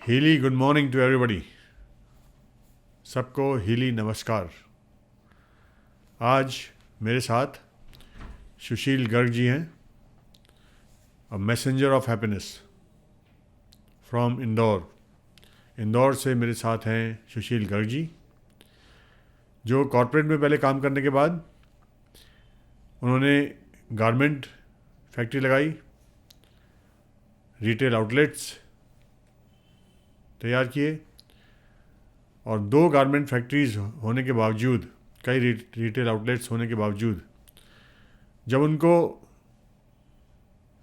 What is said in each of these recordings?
Healy good morning to everybody. सबको हीली नमस्कार। आज मेरे साथ सुशील गर्ग जी हैं, a messenger of happiness from Indore. Indore से मेरे साथ हैं सुशील गर्ग जी, जो कॉरपोरेट में पहले काम करने के बाद उन्होंने गारमेंट फैक्ट्री लगाई, रिटेल आउटलेट्स तैयार किए, और 2 गारमेंट फैक्ट्रीज होने के बावजूद, कई रिटेल आउटलेट्स होने के बावजूद, जब उनको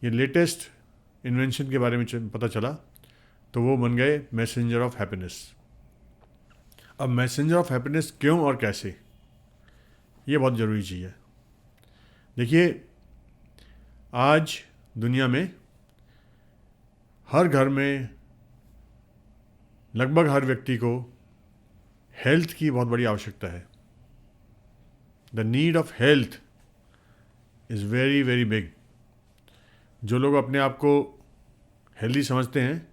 ये लेटेस्ट इन्वेंशन के बारे में पता चला तो वो बन गए मैसेंजर ऑफ हैप्पीनेस। अब मैसेंजर ऑफ हैप्पीनेस क्यों और कैसे, ये बहुत ज़रूरी चीज़ है। देखिए, आज दुनिया में हर घर में लगभग हर व्यक्ति को हेल्थ की बहुत बड़ी आवश्यकता है। The need of health is very very big. जो लोग अपने आप को हेल्दी समझते हैं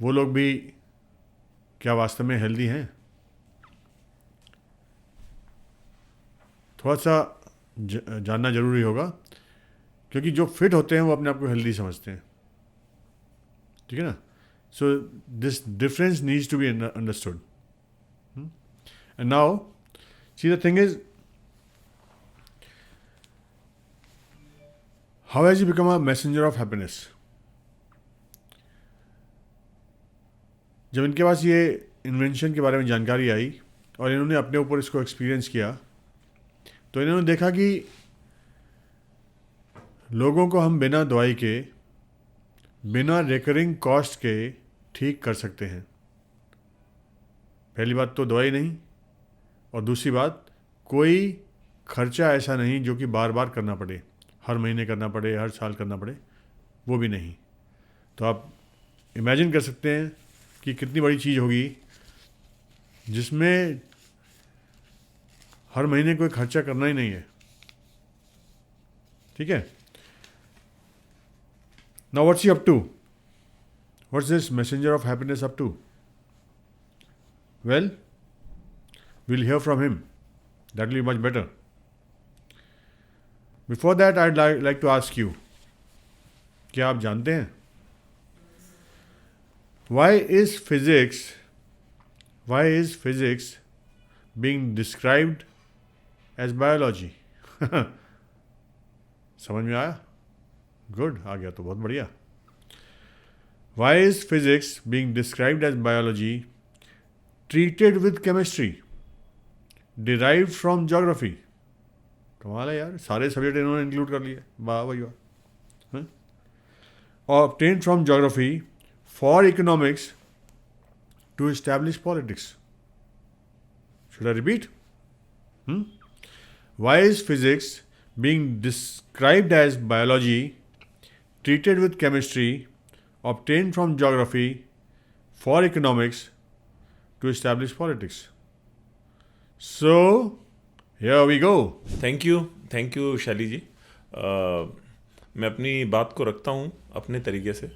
वो लोग भी क्या वास्तव में हेल्दी हैं? थोड़ा सा जानना ज़रूरी होगा, क्योंकि जो फिट होते हैं वो अपने आप को हेल्दी समझते हैं। ठीक है ना? So this difference needs to be understood. And now see the thing is, how has he become a messenger of happiness? जब इनके पास ये इन्वेंशन के बारे में जानकारी आई और इन्होंने अपने ऊपर इसको एक्सपीरियंस किया, तो इन्होंने देखा कि लोगों को हम बिना दवाई के, बिना रिकरिंग कॉस्ट के ठीक कर सकते हैं। पहली बात तो दवाई नहीं, और दूसरी बात कोई खर्चा ऐसा नहीं जो कि बार बार करना पड़े, हर महीने करना पड़े, हर साल करना पड़े, वो भी नहीं। तो आप इमेजिन कर सकते हैं कि कितनी बड़ी चीज़ होगी जिसमें हर महीने कोई खर्चा करना ही नहीं है। ठीक है? Now what's he up to? What's this messenger of happiness up to? Well, we'll hear from him. That will be much better. Before that, I'd like to ask you, क्या आप जानते हैं why is physics being described as biology? समझ में आया? Good, आ गया तो बहुत बढ़िया। Why is physics being described as biology treated with chemistry derived from geography? कमाल है यार, सारे सब्जेक्ट इन्होंने इंक्लूड कर लिए। वाह भाई वाह। और obtained from geography for economics to establish politics. Should I repeat? Why is physics being described as biology treated with chemistry obtained from geography for economics to establish politics? So, here we go. Thank you शैली जी। मैं अपनी बात को रखता हूँ अपने तरीके से,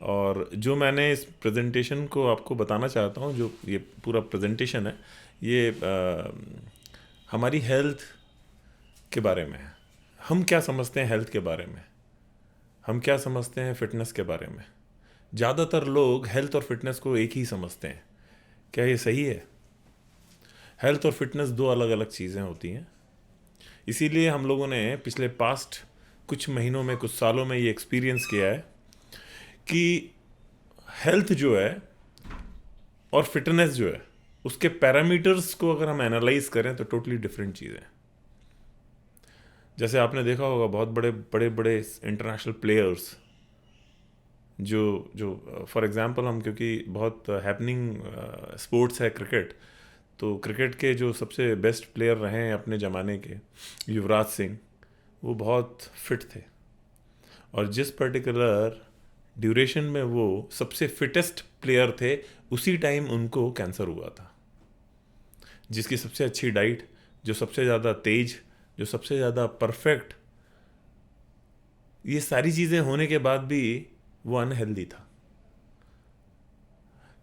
और जो मैंने इस प्रेजेंटेशन को आपको बताना चाहता हूँ, जो ये पूरा प्रेजेंटेशन है, ये हमारी हेल्थ के बारे में है। हम क्या समझते हैं हेल्थ के बारे में, हम क्या समझते हैं फिटनेस के बारे में। ज़्यादातर लोग हेल्थ और फिटनेस को एक ही समझते हैं। क्या ये सही है? हेल्थ और फिटनेस 2 अलग अलग चीज़ें होती हैं। इसीलिए हम लोगों ने पिछले पास्ट कुछ महीनों में, कुछ सालों में ये एक्सपीरियंस किया है कि हेल्थ जो है और फिटनेस जो है, उसके पैरामीटर्स को अगर हम एनालाइज करें तो टोटली डिफरेंट चीज़ें हैं। जैसे आपने देखा होगा, बहुत बड़े बड़े इंटरनेशनल प्लेयर्स जो फॉर एग्जांपल, हम क्योंकि बहुत हैपनिंग स्पोर्ट्स है क्रिकेट, तो क्रिकेट के जो सबसे बेस्ट प्लेयर रहे हैं अपने ज़माने के, युवराज सिंह, वो बहुत फिट थे, और जिस पर्टिकुलर ड्यूरेशन में वो सबसे फिटेस्ट प्लेयर थे, उसी टाइम उनको कैंसर हुआ था। जिसकी सबसे अच्छी डाइट, जो सबसे ज़्यादा तेज, जो सबसे ज़्यादा परफेक्ट, ये सारी चीज़ें होने के बाद भी वो अनहेल्दी था।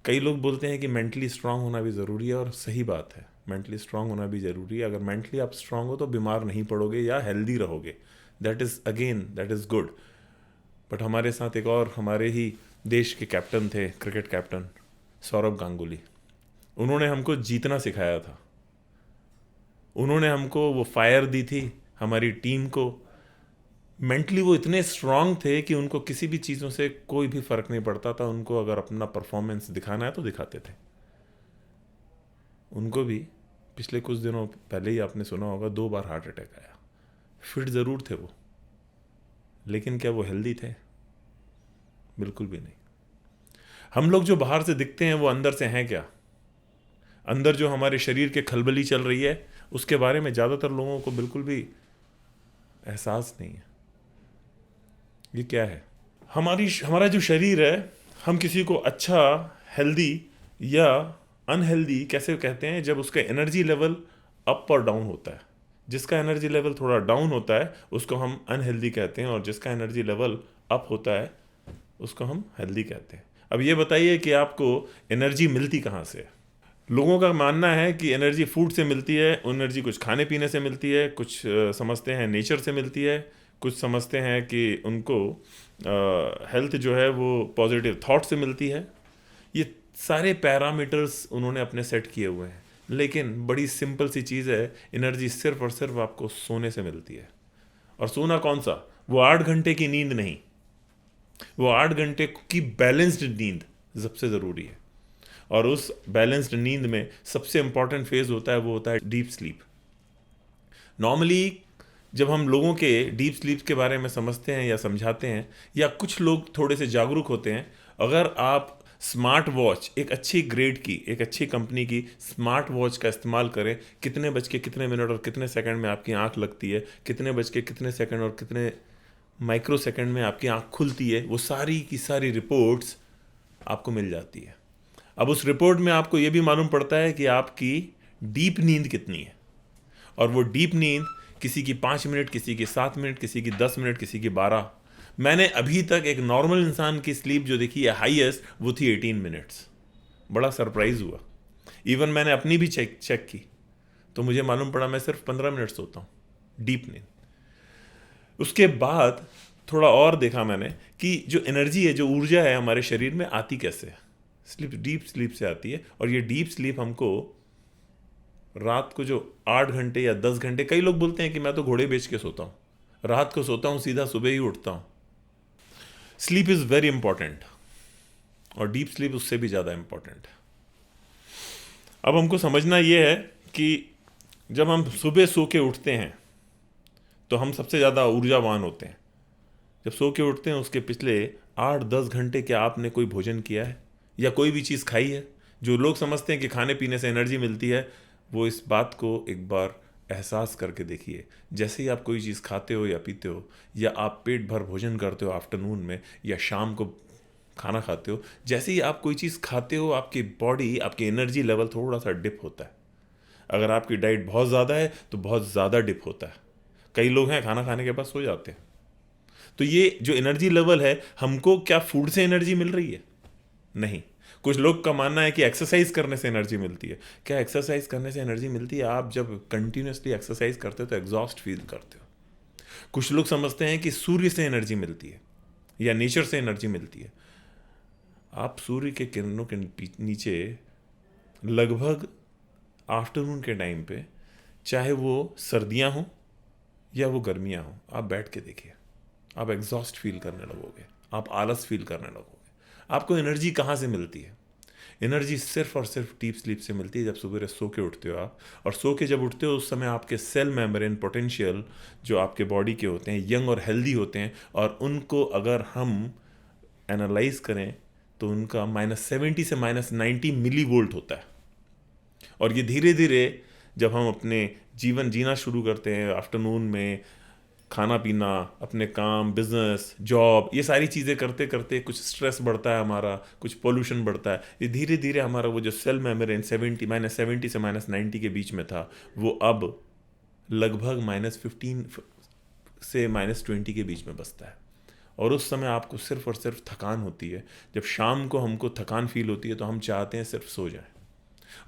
कई लोग बोलते हैं कि मेंटली स्ट्रांग होना भी ज़रूरी है, और सही बात है, मेंटली स्ट्रांग होना भी ज़रूरी है। अगर मेंटली आप स्ट्रांग हो तो बीमार नहीं पड़ोगे या हेल्दी रहोगे, दैट इज़ गुड। बट हमारे साथ एक और हमारे ही देश के कैप्टन थे, क्रिकेट कैप्टन सौरव गांगुली। उन्होंने हमको जीतना सिखाया था, उन्होंने हमको वो फायर दी थी हमारी टीम को। मेंटली वो इतने स्ट्रांग थे कि उनको किसी भी चीज़ों से कोई भी फ़र्क नहीं पड़ता था। उनको अगर अपना परफॉर्मेंस दिखाना है तो दिखाते थे। उनको भी पिछले कुछ दिनों पहले ही आपने सुना होगा 2 बार हार्ट अटैक आया। फिट ज़रूर थे वो, लेकिन क्या वो हेल्दी थे? बिल्कुल भी नहीं। हम लोग जो बाहर से दिखते हैं वो अंदर से हैं क्या? अंदर जो हमारे शरीर के खलबली चल रही है उसके बारे में ज़्यादातर लोगों को बिल्कुल भी एहसास नहीं है। ये क्या है? हमारा जो शरीर है, हम किसी को अच्छा, हेल्दी या अनहेल्दी कैसे कहते हैं? जब उसका एनर्जी लेवल अप और डाउन होता है। जिसका एनर्जी लेवल थोड़ा डाउन होता है उसको हम अनहेल्दी कहते हैं, और जिसका एनर्जी लेवल अप होता है उसको हम हेल्दी कहते हैं। अब ये बताइए कि आपको एनर्जी मिलती कहाँ से? लोगों का मानना है कि एनर्जी फूड से मिलती है, एनर्जी कुछ खाने पीने से मिलती है, कुछ समझते हैं नेचर से मिलती है, कुछ समझते हैं कि उनको हेल्थ जो है वो पॉजिटिव थॉट से मिलती है। ये सारे पैरामीटर्स उन्होंने अपने सेट किए हुए हैं, लेकिन बड़ी सिंपल सी चीज़ है, एनर्जी सिर्फ और सिर्फ आपको सोने से मिलती है। और सोना कौन सा? वो 8 घंटे की नींद नहीं, वो 8 घंटे की बैलेंस्ड नींद सबसे ज़रूरी है। और उस बैलेंस्ड नींद में सबसे इंपॉर्टेंट फेज होता है, वो होता है डीप स्लीप। नॉर्मली जब हम लोगों के डीप स्लीप के बारे में समझते हैं या समझाते हैं, या कुछ लोग थोड़े से जागरूक होते हैं, अगर आप स्मार्ट वॉच, एक अच्छी ग्रेड की, एक अच्छी कंपनी की स्मार्ट वॉच का इस्तेमाल करें, कितने बज के कितने मिनट और कितने सेकंड में आपकी आंख लगती है, कितने बज के कितने सेकंड और कितने माइक्रो सेकंड में आपकी आंख खुलती है, वो सारी की सारी रिपोर्ट्स आपको मिल जाती है। अब उस रिपोर्ट में आपको ये भी मालूम पड़ता है कि आपकी डीप नींद कितनी है। और वो डीप नींद किसी की 5 मिनट, किसी की 7 मिनट, किसी की 10 मिनट, किसी की 12। मैंने अभी तक एक नॉर्मल इंसान की स्लीप जो देखी है हाईएस्ट, वो थी 18 मिनट्स। बड़ा सरप्राइज हुआ। इवन मैंने अपनी भी चेक की तो मुझे मालूम पड़ा मैं सिर्फ 15 मिनट सोता हूँ डीप नींद। उसके बाद थोड़ा और देखा मैंने कि जो एनर्जी है, जो ऊर्जा है हमारे शरीर में, आती कैसे है? डीप स्लीप से आती है। और ये डीप स्लीप हमको रात को जो 8 घंटे या 10 घंटे, कई लोग बोलते हैं कि मैं तो घोड़े बेच के सोता हूँ, रात को सोता हूँ, सीधा सुबह ही उठता हूँ। स्लीप इज़ वेरी इंपॉर्टेंट, और डीप स्लीप उससे भी ज़्यादा इंपॉर्टेंट है। अब हमको समझना ये है कि जब हम सुबह सो के उठते हैं तो हम सबसे ज़्यादा ऊर्जावान होते हैं। जब सो के उठते हैं उसके पिछले 8-10 घंटे क्या आपने कोई भोजन किया है या कोई भी चीज़ खाई है? जो लोग समझते हैं कि खाने पीने से एनर्जी मिलती है, वो इस बात को एक बार एहसास करके देखिए। जैसे ही आप कोई चीज़ खाते हो या पीते हो, या आप पेट भर भोजन करते हो आफ्टरनून में, या शाम को खाना खाते हो, जैसे ही आप कोई चीज़ खाते हो आपकी बॉडी, आपकी एनर्जी लेवल थोड़ा सा डिप होता है। अगर आपकी डाइट बहुत ज़्यादा है तो बहुत ज़्यादा डिप होता है। कई लोग हैं खाना खाने के बाद सो जाते हैं। तो ये जो एनर्जी लेवल है, हमको क्या फूड से एनर्जी मिल रही है? नहीं। कुछ लोग का मानना है कि एक्सरसाइज करने से एनर्जी मिलती है। क्या एक्सरसाइज करने से एनर्जी मिलती है? आप जब कंटिन्यूसली एक्सरसाइज करते हो तो एग्जॉस्ट फील करते हो। कुछ लोग समझते हैं कि सूर्य से एनर्जी मिलती है या नेचर से एनर्जी मिलती है। आप सूर्य के किरणों के नीचे लगभग आफ्टरनून के टाइम पे, चाहे वो सर्दियां हों या वो गर्मियां हों, आप बैठ के देखिए, आप एग्जॉस्ट फील करने लगोगे, आप आलस फील करने लगोगे। आपको एनर्जी कहाँ से मिलती है? एनर्जी सिर्फ और सिर्फ डीप स्लीप से मिलती है, जब सुबह सो के उठते हो आप। और सो के जब उठते हो उस समय आपके सेल मेम्ब्रेन पोटेंशियल जो आपके बॉडी के होते हैं, यंग और हेल्दी होते हैं, और उनको अगर हम एनालाइज करें तो उनका -70 से -90 मिली वोल्ट होता है। और ये धीरे धीरे जब हम अपने जीवन जीना शुरू करते हैं, आफ्टरनून में खाना पीना, अपने काम, बिजनेस, जॉब, ये सारी चीज़ें करते करते कुछ स्ट्रेस बढ़ता है हमारा, कुछ पोल्यूशन बढ़ता है, ये धीरे धीरे हमारा वो जो सेल मेम्ब्रेन -70 से -90 के बीच में था, वो अब लगभग -15 से -20 के बीच में बसता है। और उस समय आपको सिर्फ और सिर्फ थकान होती है। जब शाम को हमको थकान फील होती है तो हम चाहते हैं सिर्फ सो जाएं,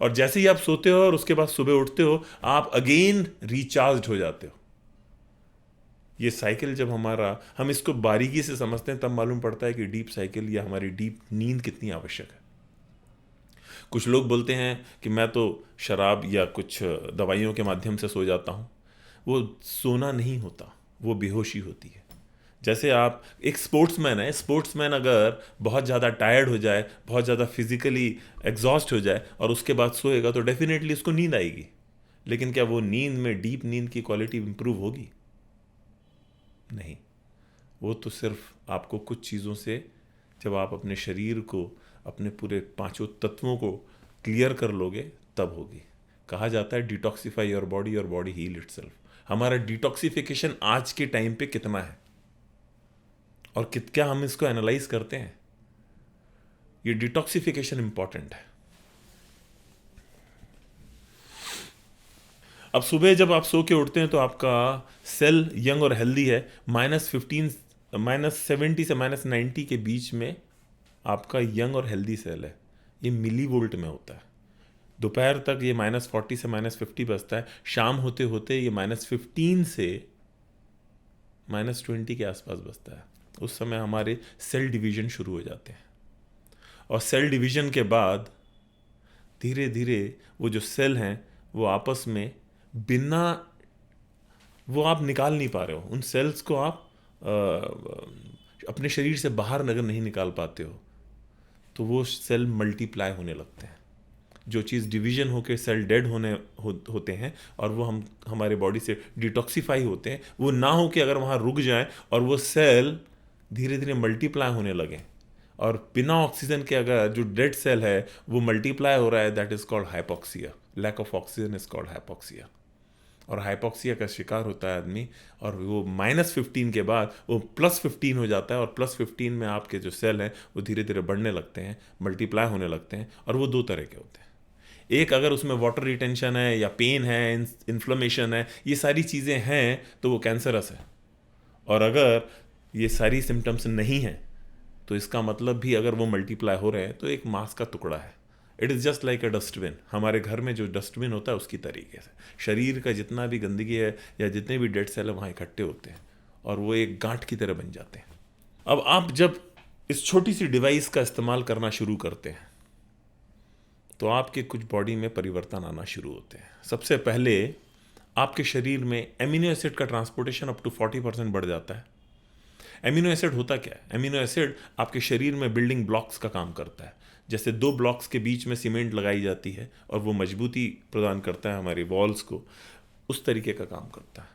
और जैसे ही आप सोते हो और उसके बाद सुबह उठते हो आप अगेन रिचार्ज हो जाते हो। ये साइकिल जब हम इसको बारीकी से समझते हैं तब मालूम पड़ता है कि डीप साइकिल या हमारी डीप नींद कितनी आवश्यक है। कुछ लोग बोलते हैं कि मैं तो शराब या कुछ दवाइयों के माध्यम से सो जाता हूँ। वो सोना नहीं होता, वो बेहोशी होती है। जैसे आप एक स्पोर्ट्समैन है, स्पोर्ट्समैन अगर बहुत ज़्यादा टायर्ड हो जाए, बहुत ज़्यादा फिजिकली एग्जॉस्ट हो जाए और उसके बाद सोएगा तो डेफिनेटली उसको नींद आएगी, लेकिन क्या वो नींद में डीप नींद की क्वालिटी इंप्रूव होगी? नहीं। वो तो सिर्फ आपको कुछ चीज़ों से, जब आप अपने शरीर को, अपने पूरे पांचों तत्वों को क्लियर कर लोगे तब होगी। कहा जाता है detoxify your body heal itself. हमारा डिटॉक्सिफिकेशन आज के टाइम पे कितना है और क्या हम इसको एनालाइज करते हैं? ये डिटॉक्सिफिकेशन इंपॉर्टेंट है। अब सुबह जब आप सो के उठते हैं तो आपका सेल यंग और हेल्दी है। -70 से -90 के बीच में आपका यंग और हेल्दी सेल है। ये मिली वोल्ट में होता है। दोपहर तक ये -40 से -50 बजता है। शाम होते होते ये -15 से -20 के आसपास बजता है। उस समय हमारे सेल डिवीजन शुरू हो जाते हैं, और सेल डिवीजन के बाद धीरे धीरे वो जो सेल हैं वो आपस में बिना, वो आप निकाल नहीं पा रहे हो, उन सेल्स को आप अपने शरीर से बाहर अगर नहीं निकाल पाते हो तो वो सेल मल्टीप्लाई होने लगते हैं। जो चीज़ डिवीजन होकर सेल डेड होते हैं और वो हमारे बॉडी से डिटॉक्सिफाई होते हैं, वो ना हो कि अगर वहाँ रुक जाए और वो सेल धीरे धीरे मल्टीप्लाई होने लगे, और बिना ऑक्सीजन के अगर जो डेड सेल है वो मल्टीप्लाई हो रहा है, that is called hypoxia. Lack of oxygen is called hypoxia. और हाइपोक्सिया का शिकार होता है आदमी, और वो -15 के बाद वो +15 हो जाता है, और +15 में आपके जो सेल हैं वो धीरे धीरे बढ़ने लगते हैं, मल्टीप्लाई होने लगते हैं। और वो दो तरह के होते हैं। एक, अगर उसमें वाटर रिटेंशन है या पेन है, इन्फ्लेमेशन है, ये सारी चीज़ें हैं तो वो कैंसरस है। और अगर ये सारी सिम्टम्स नहीं हैं तो इसका मतलब भी अगर वो मल्टीप्लाई हो रहे हैं तो एक मांस का टुकड़ा है। It is just like a dustbin. हमारे घर में जो डस्टबिन होता है उसकी तरीके से शरीर का जितना भी गंदगी है या जितने भी डेड सेल है वहाँ इकट्ठे होते हैं और वो एक गांठ की तरह बन जाते हैं। अब आप जब इस छोटी सी डिवाइस का इस्तेमाल करना शुरू करते हैं तो आपके कुछ बॉडी में परिवर्तन आना शुरू होते हैं। सबसे पहले आपके शरीर में एमिनो एसिड का ट्रांसपोर्टेशन अप टू 40% बढ़ जाता है। एमिनो एसिड होता क्या है? एमिनो एसिड आपके शरीर में बिल्डिंग ब्लॉक्स का काम करता है। जैसे दो ब्लॉक्स के बीच में सीमेंट लगाई जाती है और वो मजबूती प्रदान करता है हमारी वॉल्स को, उस तरीके का काम करता है।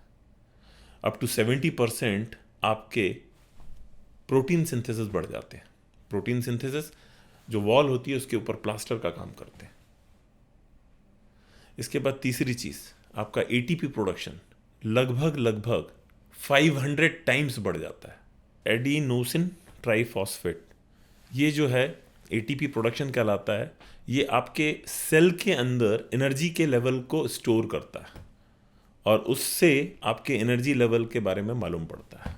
अप टू 70% आपके प्रोटीन सिंथेसिस बढ़ जाते हैं। प्रोटीन सिंथेसिस जो वॉल होती है उसके ऊपर प्लास्टर का काम करते हैं। इसके बाद तीसरी चीज़, आपका एटीपी प्रोडक्शन लगभग 500 टाइम्स बढ़ जाता है। एडिनोसिन ट्राइफॉस्फेट, ये जो है एटीपी प्रोडक्शन कहलाता है। ये आपके सेल के अंदर एनर्जी के लेवल को स्टोर करता है और उससे आपके एनर्जी लेवल के बारे में मालूम पड़ता है।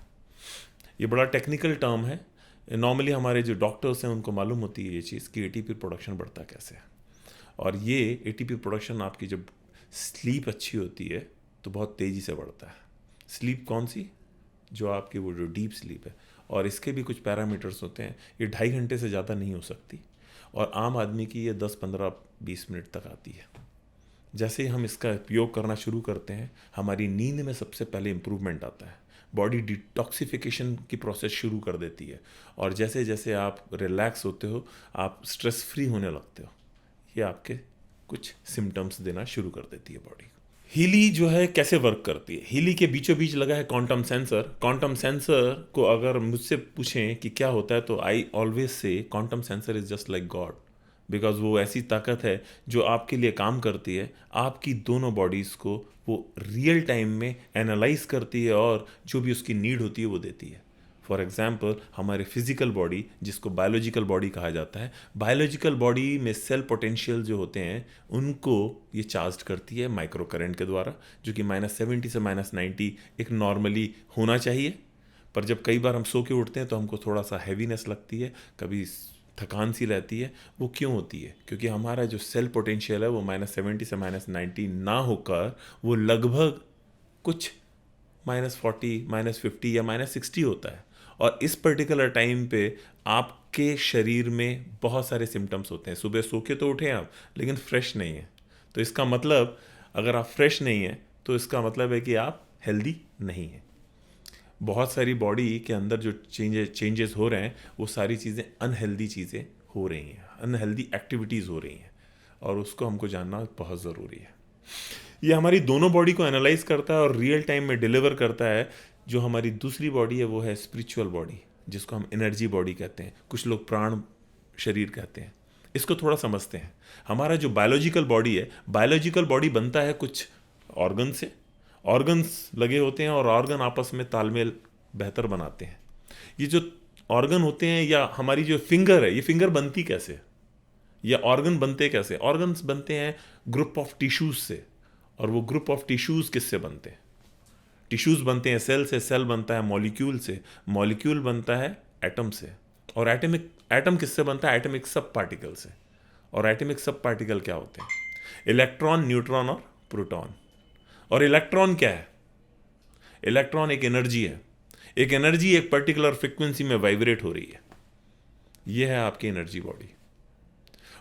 ये बड़ा टेक्निकल टर्म है। नॉर्मली हमारे जो डॉक्टर्स हैं उनको मालूम होती है ये चीज़ कि एटीपी प्रोडक्शन बढ़ता कैसे है। और ये एटीपी प्रोडक्शन आपकी जब स्लीप अच्छी होती है तो बहुत तेज़ी से बढ़ता है। स्लीप कौन सी? जो आपकी वो जो डीप स्लीप है, और इसके भी कुछ पैरामीटर्स होते हैं। ये 2.5 घंटे से ज़्यादा नहीं हो सकती और आम आदमी की ये 10, 15, 20 मिनट तक आती है। जैसे ही हम इसका उपयोग करना शुरू करते हैं हमारी नींद में सबसे पहले इम्प्रूवमेंट आता है। बॉडी डिटॉक्सिफिकेशन की प्रोसेस शुरू कर देती है और जैसे जैसे आप रिलैक्स होते हो आप स्ट्रेस फ्री होने लगते हो। ये आपके कुछ सिम्टम्स देना शुरू कर देती है बॉडी। हीली जो है कैसे वर्क करती है? हीली के बीचों बीच लगा है क्वांटम सेंसर। क्वांटम सेंसर को अगर मुझसे पूछें कि क्या होता है तो I always say quantum sensor is just like God, because वो ऐसी ताकत है जो आपके लिए काम करती है। आपकी दोनों बॉडीज़ को वो रियल टाइम में एनालाइज करती है और जो भी उसकी नीड होती है वो देती है। फॉर एग्जाम्पल हमारे फिजिकल बॉडी, जिसको बायोलॉजिकल बॉडी कहा जाता है, बायोलॉजिकल बॉडी में सेल पोटेंशियल जो होते हैं उनको ये चार्ज करती है माइक्रो करंट के द्वारा, जो कि -70 से -90 एक नॉर्मली होना चाहिए। पर जब कई बार हम सो के उठते हैं तो हमको थोड़ा सा हैवीनेस लगती है, कभी थकान सी रहती है। वो क्यों होती है? क्योंकि हमारा जो सेल पोटेंशियल है वो -70 से -90 ना होकर वो लगभग कुछ -40, -50 या -60 होता है। और इस पर्टिकुलर टाइम पे आपके शरीर में बहुत सारे सिम्टम्स होते हैं। सुबह सो के तो उठे आप, लेकिन फ्रेश नहीं है। तो इसका मतलब, अगर आप फ्रेश नहीं हैं तो इसका मतलब है कि आप हेल्दी नहीं हैं। बहुत सारी बॉडी के अंदर जो चेंजेस हो रहे हैं वो सारी चीज़ें अनहेल्दी चीज़ें हो रही हैं, अनहेल्दी एक्टिविटीज़ हो रही हैं, और उसको हमको जानना बहुत ज़रूरी है। ये हमारी दोनों बॉडी को एनालाइज करता है और रियल टाइम में डिलीवर करता है। जो हमारी दूसरी बॉडी है वो है स्पिरिचुअल बॉडी, जिसको हम एनर्जी बॉडी कहते हैं, कुछ लोग प्राण शरीर कहते हैं। इसको थोड़ा समझते हैं। हमारा जो बायोलॉजिकल बॉडी है, बायोलॉजिकल बॉडी बनता है कुछ ऑर्गन से, ऑर्गन्स लगे होते हैं और ऑर्गन आपस में तालमेल बेहतर बनाते हैं। ये जो ऑर्गन होते हैं, या हमारी जो फिंगर है, ये फिंगर बनती कैसे, या ऑर्गन बनते कैसे? ऑर्गन्स बनते हैं ग्रुप ऑफ टिश्यूज से, और वो ग्रुप ऑफ टिश्यूज किससे बनते हैं? टिश्यूज बनते हैं सेल से, सेल बनता है मॉलिक्यूल से, मॉलिक्यूल बनता है एटम से, और एटम किससे बनता है? एटमिक सब पार्टिकल से। और एटमिक सब पार्टिकल क्या होते हैं? इलेक्ट्रॉन, न्यूट्रॉन और प्रोटॉन। और इलेक्ट्रॉन क्या है? इलेक्ट्रॉन एक एनर्जी है। एक एनर्जी एक पर्टिकुलर फ्रिक्वेंसी में वाइब्रेट हो रही है। यह है आपकी एनर्जी बॉडी।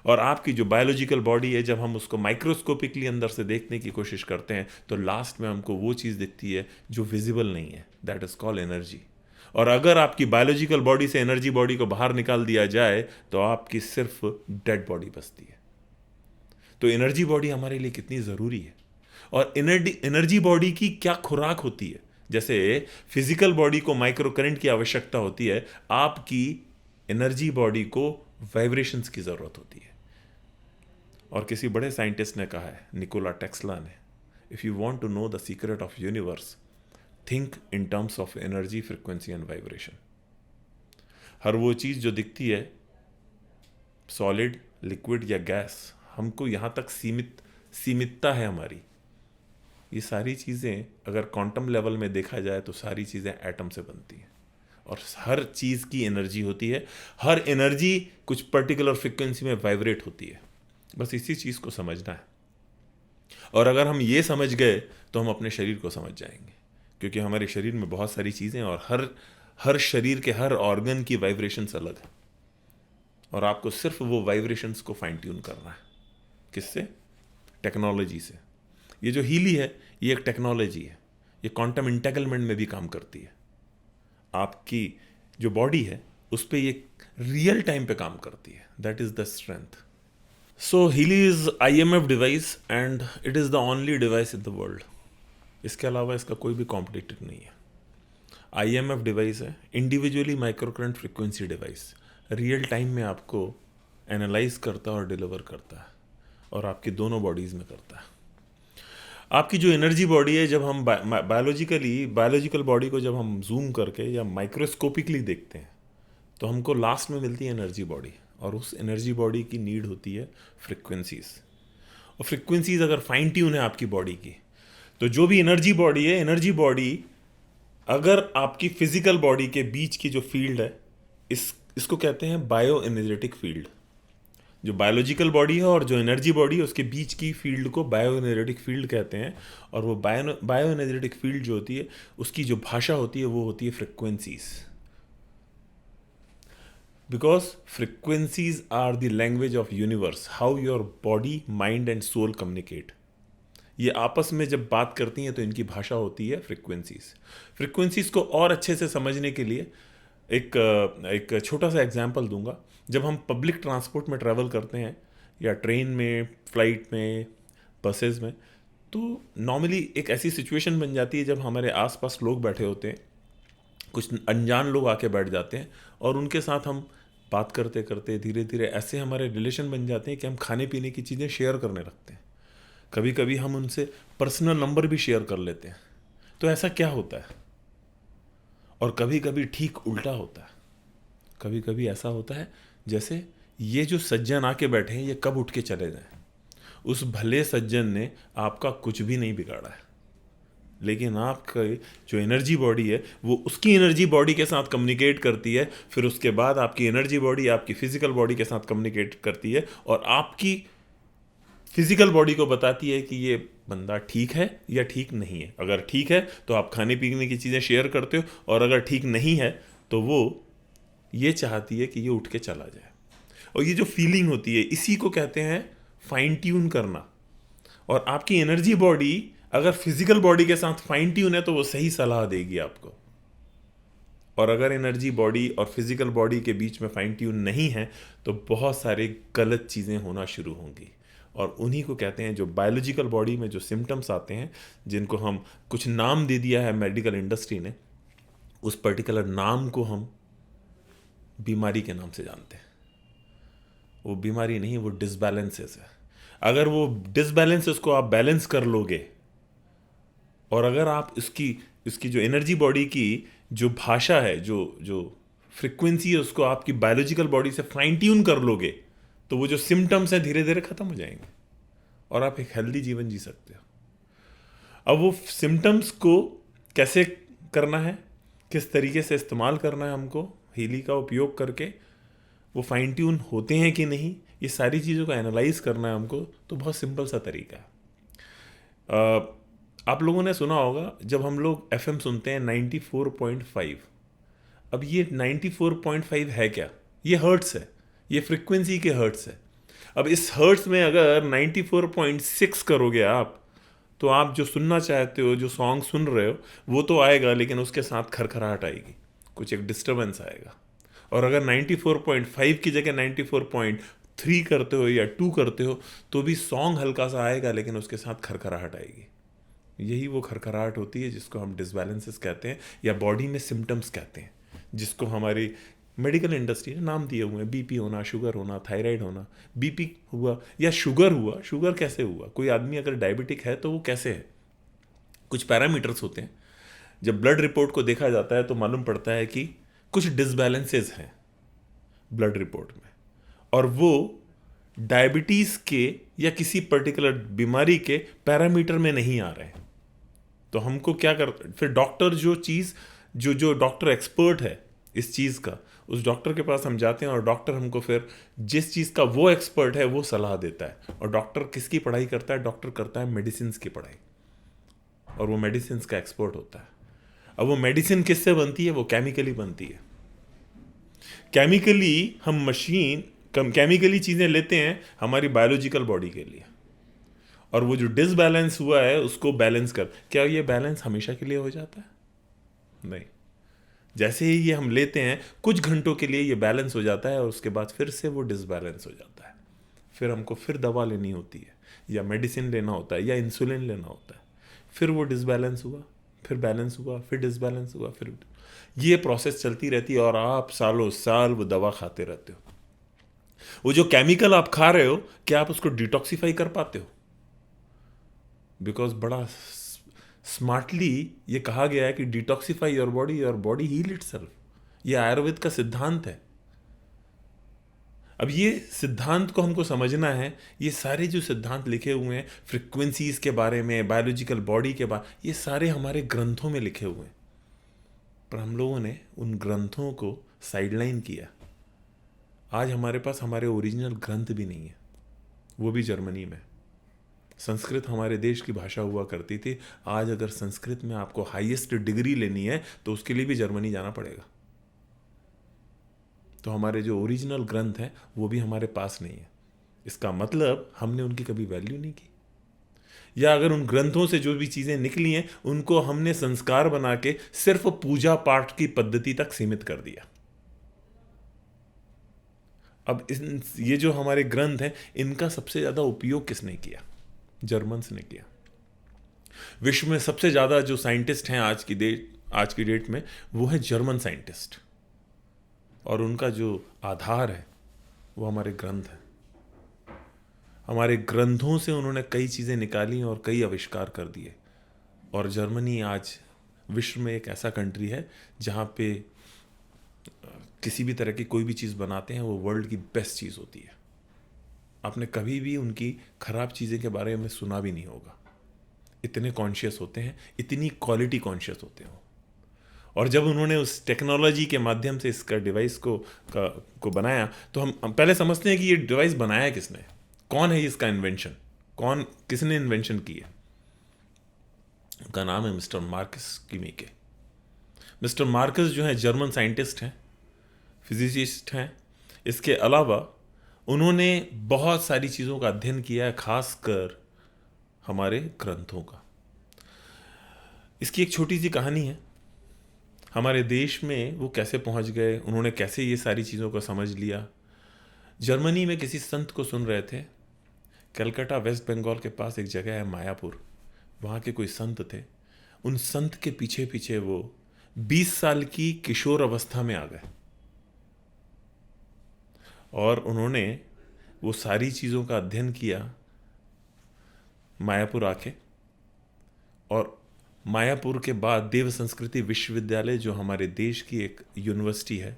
और आपकी जो बायोलॉजिकल बॉडी है, जब हम उसको माइक्रोस्कोपिकली अंदर से देखने की कोशिश करते हैं तो लास्ट में हमको वो चीज़ दिखती है जो विजिबल नहीं है। That is called energy. और अगर आपकी बायोलॉजिकल बॉडी से एनर्जी बॉडी को बाहर निकाल दिया जाए तो आपकी सिर्फ डेड बॉडी बचती है। तो एनर्जी बॉडी हमारे लिए कितनी ज़रूरी है, और एनर्जी बॉडी की क्या खुराक होती है। जैसे फिजिकल बॉडी को माइक्रो करंट की आवश्यकता होती है, आपकी एनर्जी बॉडी को वाइब्रेशंस की ज़रूरत होती है। और किसी बड़े साइंटिस्ट ने कहा है, निकोला टेस्ला ने, if you want to know the secret of universe, think in terms of energy, frequency and vibration. हर वो चीज़ जो दिखती है, सॉलिड, लिक्विड या गैस, हमको यहाँ तक सीमितता है हमारी। ये सारी चीज़ें अगर क्वांटम लेवल में देखा जाए तो सारी चीज़ें एटम से बनती हैं, और हर चीज़ की एनर्जी होती है। हर एनर्जी कुछ पर्टिकुलर फ्रिक्वेंसी में वाइब्रेट होती है। बस इसी चीज़ को समझना है। और अगर हम ये समझ गए तो हम अपने शरीर को समझ जाएंगे, क्योंकि हमारे शरीर में बहुत सारी चीज़ें, और हर शरीर के हर ऑर्गन की वाइब्रेशंस अलग है, और आपको सिर्फ वो वाइब्रेशंस को फाइन ट्यून करना है। किससे? टेक्नोलॉजी से। ये जो हीली है ये एक टेक्नोलॉजी है, ये क्वांटम इंटेगलमेंट में भी काम करती है। आपकी जो बॉडी है उस पर ये रियल टाइम पे काम करती है। That is the strength. So Healy is IMF device and it is the only device in the world. इसके अलावा इसका कोई भी कॉम्पिटिटर नहीं है। IMF डिवाइस है, individually micro current frequency device, real time में आपको एनालाइज करता है और डिलीवर करता है, और आपकी दोनों बॉडीज़ में करता है। आपकी जो एनर्जी बॉडी है, जब हम बायोलॉजिकल बॉडी को जब हम जूम करके या माइक्रोस्कोपिकली देखते हैं तो हमको लास्ट में मिलती है एनर्जी बॉडी, और उस एनर्जी बॉडी की नीड होती है फ्रिक्वेंसीज। और फ्रिक्वेंसीज अगर फाइन ट्यून है आपकी बॉडी की, तो जो भी एनर्जी बॉडी है, एनर्जी बॉडी अगर आपकी फिजिकल बॉडी के बीच की जो फील्ड है, इसको कहते हैं बायो एनर्जेटिक फील्ड। जो बायोलॉजिकल बॉडी है और जो एनर्जी बॉडी है उसके बीच की फील्ड को बायो एनर्जेटिक फील्ड कहते हैं। और वो बायो एनर्जेटिक फील्ड जो होती है उसकी जो भाषा होती है वो होती है frequencies. Because frequencies are the language of universe, how your body, mind and soul communicate. ये आपस में जब बात करती हैं तो इनकी भाषा होती है फ्रिक्वेंसीज। फ्रिक्वेंसीज को और अच्छे से समझने के लिए एक छोटा सा एग्जांपल दूंगा। जब हम पब्लिक ट्रांसपोर्ट में ट्रैवल करते हैं, या ट्रेन में, फ्लाइट में, बसेस में, तो नॉर्मली एक ऐसी सिचुएशन बन जाती है जब हमारे आसपास लोग बैठे होते हैं, कुछ अनजान लोग आके बैठ जाते हैं, और उनके साथ हम बात करते करते धीरे धीरे ऐसे हमारे रिलेशन बन जाते हैं कि हम खाने पीने की चीज़ें शेयर करने लगते हैं। कभी कभी हम उनसे पर्सनल नंबर भी शेयर कर लेते हैं। तो ऐसा क्या होता है? और कभी कभी ठीक उल्टा होता है। कभी कभी ऐसा होता है जैसे ये जो सज्जन आके बैठे हैं ये कब उठ के चले जाएं। उस भले सज्जन ने आपका कुछ भी नहीं बिगाड़ा है, लेकिन आपका जो एनर्जी बॉडी है वो उसकी एनर्जी बॉडी के साथ कम्युनिकेट करती है, फिर उसके बाद आपकी एनर्जी बॉडी आपकी फिजिकल बॉडी के साथ कम्युनिकेट करती है और आपकी फिजिकल बॉडी को बताती है कि ये बंदा ठीक है या ठीक नहीं है। अगर ठीक है तो आप खाने पीने की चीज़ें शेयर करते हो, और अगर ठीक नहीं है तो वो ये चाहती है कि ये उठ के चला जाए। और ये जो फीलिंग होती है इसी को कहते हैं फाइन ट्यून करना। और आपकी एनर्जी बॉडी अगर फिजिकल बॉडी के साथ फाइन ट्यून है तो वो सही सलाह देगी आपको, और अगर एनर्जी बॉडी और फिजिकल बॉडी के बीच में फाइन ट्यून नहीं है तो बहुत सारे गलत चीज़ें होना शुरू होंगी। और उन्हीं को कहते हैं जो बायोलॉजिकल बॉडी में जो सिम्टम्स आते हैं, जिनको हम कुछ नाम दे दिया है मेडिकल इंडस्ट्री ने, उस पर्टिकुलर नाम को हम बीमारी के नाम से जानते हैं। वो बीमारी नहीं, वो डिसबैलेंसेस है। अगर वो डिसबैलेंसेस को आप बैलेंस कर लोगे, और अगर आप इसकी जो एनर्जी बॉडी की जो भाषा है, जो फ्रिक्वेंसी है, उसको आपकी बायोलॉजिकल बॉडी से फाइन ट्यून कर लोगे, तो वो जो सिम्टम्स हैं धीरे धीरे खत्म हो जाएंगे और आप एक हेल्दी जीवन जी सकते हो। अब वो सिम्टम्स को कैसे करना है, किस तरीके से इस्तेमाल करना है हमको हीली का उपयोग करके, वो फाइन ट्यून होते हैं कि नहीं, ये सारी चीज़ों को एनालाइज करना है हमको, तो बहुत सिंपल सा तरीका है। आप लोगों ने सुना होगा जब हम लोग FM सुनते हैं 94.5, अब ये 94.5 है क्या? ये हर्ट्स है, ये फ्रिक्वेंसी के हर्ट्स है। अब इस हर्ट्स में अगर 94.6 करोगे आप, तो आप जो सुनना चाहते हो, जो सॉन्ग सुन रहे हो, वो तो आएगा, लेकिन उसके साथ खरखराहट आएगी, कुछ एक डिस्टर्बेंस आएगा। और अगर 94.5 की जगह 94.3 करते हो या 2 करते हो, तो भी सॉन्ग हल्का सा आएगा, लेकिन उसके साथ खरखराहट आएगी। यही वो खरखराहट होती है जिसको हम डिसबैलेंसेस कहते हैं, या बॉडी में सिम्टम्स कहते हैं, जिसको हमारी मेडिकल इंडस्ट्री ने नाम दिए हुए हैं। बीपी होना, शुगर होना, थायराइड होना। बीपी हुआ या शुगर हुआ, शुगर कैसे हुआ? कोई आदमी अगर डायबिटिक है तो वो कैसे है? कुछ पैरामीटर्स होते हैं, जब ब्लड रिपोर्ट को देखा जाता है तो मालूम पड़ता है कि कुछ डिसबैलेंसेस हैं ब्लड रिपोर्ट में, और वो डायबिटीज़ के या किसी पर्टिकुलर बीमारी के पैरामीटर में नहीं आ रहे हैं। तो हमको क्या कर, फिर डॉक्टर जो डॉक्टर एक्सपर्ट है इस चीज़ का, उस डॉक्टर के पास हम जाते हैं, और डॉक्टर हमको फिर जिस चीज़ का वो एक्सपर्ट है वो सलाह देता है। और डॉक्टर किसकी पढ़ाई करता है? डॉक्टर करता है मेडिसिन की पढ़ाई, और वो मेडिसिन का एक्सपर्ट होता है। अब वो मेडिसिन किससे बनती है? वो केमिकली बनती है। केमिकली हम केमिकली चीज़ें लेते हैं हमारी बायोलॉजिकल बॉडी के लिए, और वो जो डिसबैलेंस हुआ है उसको बैलेंस कर। क्या ये बैलेंस हमेशा के लिए हो जाता है? नहीं। जैसे ही ये हम लेते हैं, कुछ घंटों के लिए ये बैलेंस हो जाता है, और उसके बाद फिर से वो डिसबैलेंस हो जाता है। फिर हमको फिर दवा लेनी होती है, या मेडिसिन लेना होता है, या इंसुलिन लेना होता है। फिर वो डिसबैलेंस हुआ, फिर बैलेंस हुआ, फिर डिसबैलेंस हुआ, फिर ये प्रोसेस चलती रहती है, और आप सालों साल वो दवा खाते रहते हो। वो जो केमिकल आप खा रहे हो, क्या आप उसको डिटॉक्सिफाई कर पाते हो? बिकॉज बड़ा स्मार्टली ये कहा गया है कि detoxify your body heal itself. ये आयुर्वेद का सिद्धांत है। अब ये सिद्धांत को हमको समझना है। ये सारे जो सिद्धांत लिखे हुए हैं फ्रिक्वेंसीज के बारे में, बायोलॉजिकल बॉडी के बारे, ये सारे हमारे ग्रंथों में लिखे हुए हैं, पर हम लोगों ने उन ग्रंथों को साइडलाइन किया। आज हमारे पास हमारे ओरिजिनल ग्रंथ भी नहीं है, वो भी जर्मनी में। संस्कृत हमारे देश की भाषा हुआ करती थी। आज अगर संस्कृत में आपको हाईएस्ट डिग्री लेनी है तो उसके लिए भी जर्मनी जाना पड़ेगा। तो हमारे जो ओरिजिनल ग्रंथ हैं वो भी हमारे पास नहीं है। इसका मतलब हमने उनकी कभी वैल्यू नहीं की, या अगर उन ग्रंथों से जो भी चीज़ें निकली हैं उनको हमने संस्कार बना के सिर्फ पूजा पाठ की पद्धति तक सीमित कर दिया। अब ये जो हमारे ग्रंथ हैं इनका सबसे ज़्यादा उपयोग किसने किया? जर्मन्स ने किया। विश्व में सबसे ज़्यादा जो साइंटिस्ट हैं आज की डेट में वो है जर्मन साइंटिस्ट, और उनका जो आधार है वो हमारे ग्रंथ है। हमारे ग्रंथों से उन्होंने कई चीज़ें निकाली और कई आविष्कार कर दिए, और जर्मनी आज विश्व में एक ऐसा कंट्री है जहाँ पे किसी भी तरह की कोई भी चीज़ बनाते हैं वो वर्ल्ड की बेस्ट चीज़ होती है। आपने कभी भी उनकी ख़राब चीज़ें के बारे में सुना भी नहीं होगा। इतने कॉन्शियस होते हैं, इतनी क्वालिटी कॉन्शियस होते हैं। और जब उन्होंने उस टेक्नोलॉजी के माध्यम से इसका डिवाइस को बनाया, तो हम पहले समझते हैं कि ये डिवाइस बनाया किसने, कौन है इसका इन्वेंशन, किसने इन्वेंशन की है। उनका नाम है मिस्टर मार्कस कीमेके। मिस्टर मार्कस जो है जर्मन साइंटिस्ट हैं, फिजिसिस्ट हैं। इसके अलावा उन्होंने बहुत सारी चीज़ों का अध्ययन किया है, खासकर हमारे ग्रंथों का। इसकी एक छोटी सी कहानी है। हमारे देश में वो कैसे पहुंच गए, उन्होंने कैसे ये सारी चीज़ों को समझ लिया। जर्मनी में किसी संत को सुन रहे थे। कलकत्ता वेस्ट बंगाल के पास एक जगह है मायापुर, वहाँ के कोई संत थे। उन संत के पीछे पीछे वो 20 साल की किशोर अवस्था में आ गए और उन्होंने वो सारी चीज़ों का अध्ययन किया मायापुर आके। और मायापुर के बाद देव संस्कृति विश्वविद्यालय, जो हमारे देश की एक यूनिवर्सिटी है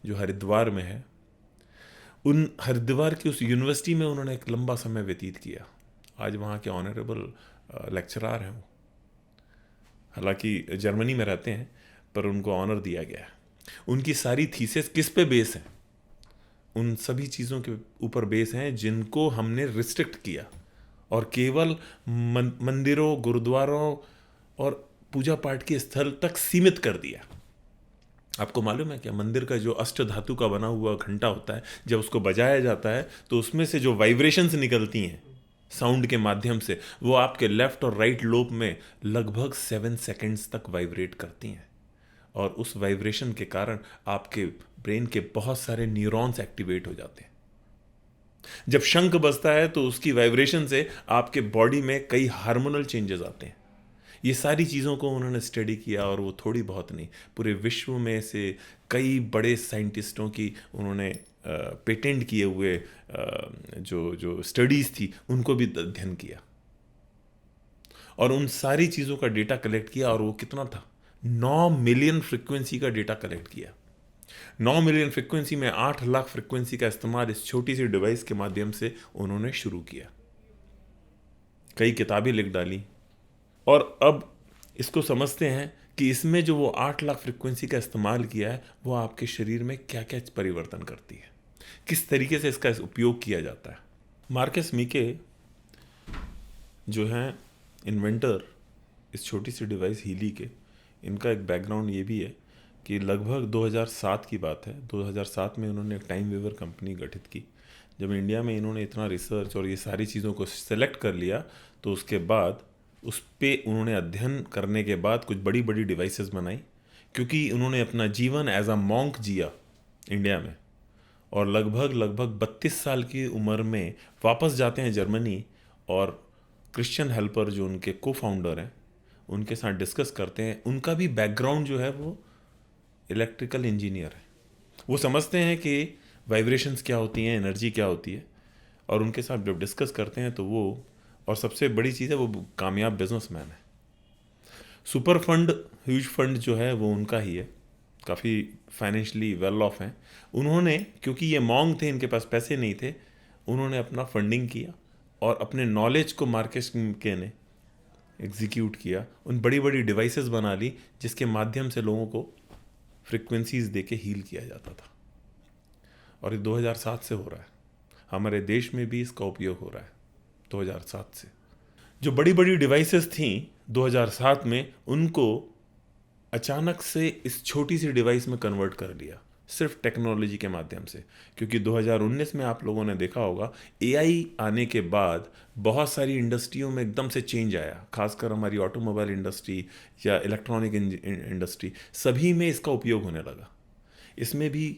जो हरिद्वार में है, उन हरिद्वार की उस यूनिवर्सिटी में उन्होंने एक लंबा समय व्यतीत किया। आज वहाँ के ऑनरेबल लेक्चरर हैं वो। हालांकि जर्मनी में रहते हैं, पर उनको ऑनर दिया गया है। उनकी सारी थीसिस किस पे बेस है? उन सभी चीज़ों के ऊपर बेस हैं जिनको हमने रिस्ट्रिक्ट किया और केवल मंदिरों, गुरुद्वारों और पूजा पाठ के स्थल तक सीमित कर दिया। आपको मालूम है क्या, मंदिर का जो अष्ट धातु का बना हुआ घंटा होता है, जब उसको बजाया जाता है तो उसमें से जो वाइब्रेशंस निकलती हैं साउंड के माध्यम से, वो आपके लेफ्ट और राइट लोब में लगभग 7 सेकेंड्स तक वाइब्रेट करती हैं। और उस वाइब्रेशन के कारण आपके ब्रेन के बहुत सारे न्यूरॉन्स एक्टिवेट हो जाते हैं। जब शंख बजता है तो उसकी वाइब्रेशन से आपके बॉडी में कई हार्मोनल चेंजेस आते हैं। ये सारी चीज़ों को उन्होंने स्टडी किया और वो थोड़ी बहुत नहीं, पूरे विश्व में से कई बड़े साइंटिस्टों की उन्होंने पेटेंट किए हुए जो स्टडीज़ थी उनको भी अध्ययन किया और उन सारी चीज़ों का डेटा कलेक्ट किया। और वो कितना था, 9 मिलियन फ्रिक्वेंसी का डेटा कलेक्ट किया। 9 मिलियन फ्रिक्वेंसी में 8 लाख फ्रिक्वेंसी का इस्तेमाल इस छोटी सी डिवाइस के माध्यम से उन्होंने शुरू किया। कई किताबें लिख डाली और अब इसको समझते हैं कि इसमें जो वो 8 लाख फ्रिक्वेंसी का इस्तेमाल किया है, वो आपके शरीर में क्या क्या परिवर्तन करती है, किस तरीके से इसका उपयोग किया जाता है। मार्कस मीके जो हैं इन्वेंटर इस छोटी सी डिवाइस हीली के, इनका एक बैकग्राउंड ये भी है कि लगभग 2007 की बात है। 2007 में उन्होंने एक टाइम वेवर कंपनी गठित की। जब इंडिया में इन्होंने इतना रिसर्च और ये सारी चीज़ों को सेलेक्ट कर लिया, तो उसके बाद उस पे उन्होंने अध्ययन करने के बाद कुछ बड़ी बड़ी डिवाइसेस बनाई, क्योंकि उन्होंने अपना जीवन एज अ मॉन्क जिया इंडिया में और लगभग 32 साल की उम्र में वापस जाते हैं जर्मनी और क्रिश्चियन हेल्पर जो उनके को फाउंडर हैं उनके साथ डिस्कस करते हैं। उनका भी बैकग्राउंड जो है वो इलेक्ट्रिकल इंजीनियर है। वो समझते हैं कि वाइब्रेशंस क्या होती हैं, एनर्जी क्या होती है, और उनके साथ जब डिस्कस करते हैं तो वो, और सबसे बड़ी चीज़ है, वो कामयाब बिजनेसमैन है। सुपर फंड, ह्यूज फंड जो है वो उनका ही है, काफ़ी फाइनेंशियली वेल ऑफ हैं। उन्होंने, क्योंकि ये मॉन्ग थे, इनके पास पैसे नहीं थे, उन्होंने अपना फंडिंग किया और अपने नॉलेज को मार्कस मीके ने एग्जीक्यूट किया। उन बड़ी बड़ी डिवाइसेस बना ली जिसके माध्यम से लोगों को फ्रिक्वेंसीज दे के हील किया जाता था। और ये 2007 से हो रहा है। हमारे देश में भी इसका उपयोग हो रहा है 2007 से। जो बड़ी बड़ी डिवाइसेस थी 2007 में, उनको अचानक से इस छोटी सी डिवाइस में कन्वर्ट कर लिया, सिर्फ टेक्नोलॉजी के माध्यम से। क्योंकि 2019 में आप लोगों ने देखा होगा, एआई आने के बाद बहुत सारी इंडस्ट्रियों में एकदम से चेंज आया, खासकर हमारी ऑटोमोबाइल इंडस्ट्री या इलेक्ट्रॉनिक इंडस्ट्री, सभी में इसका उपयोग होने लगा। इसमें भी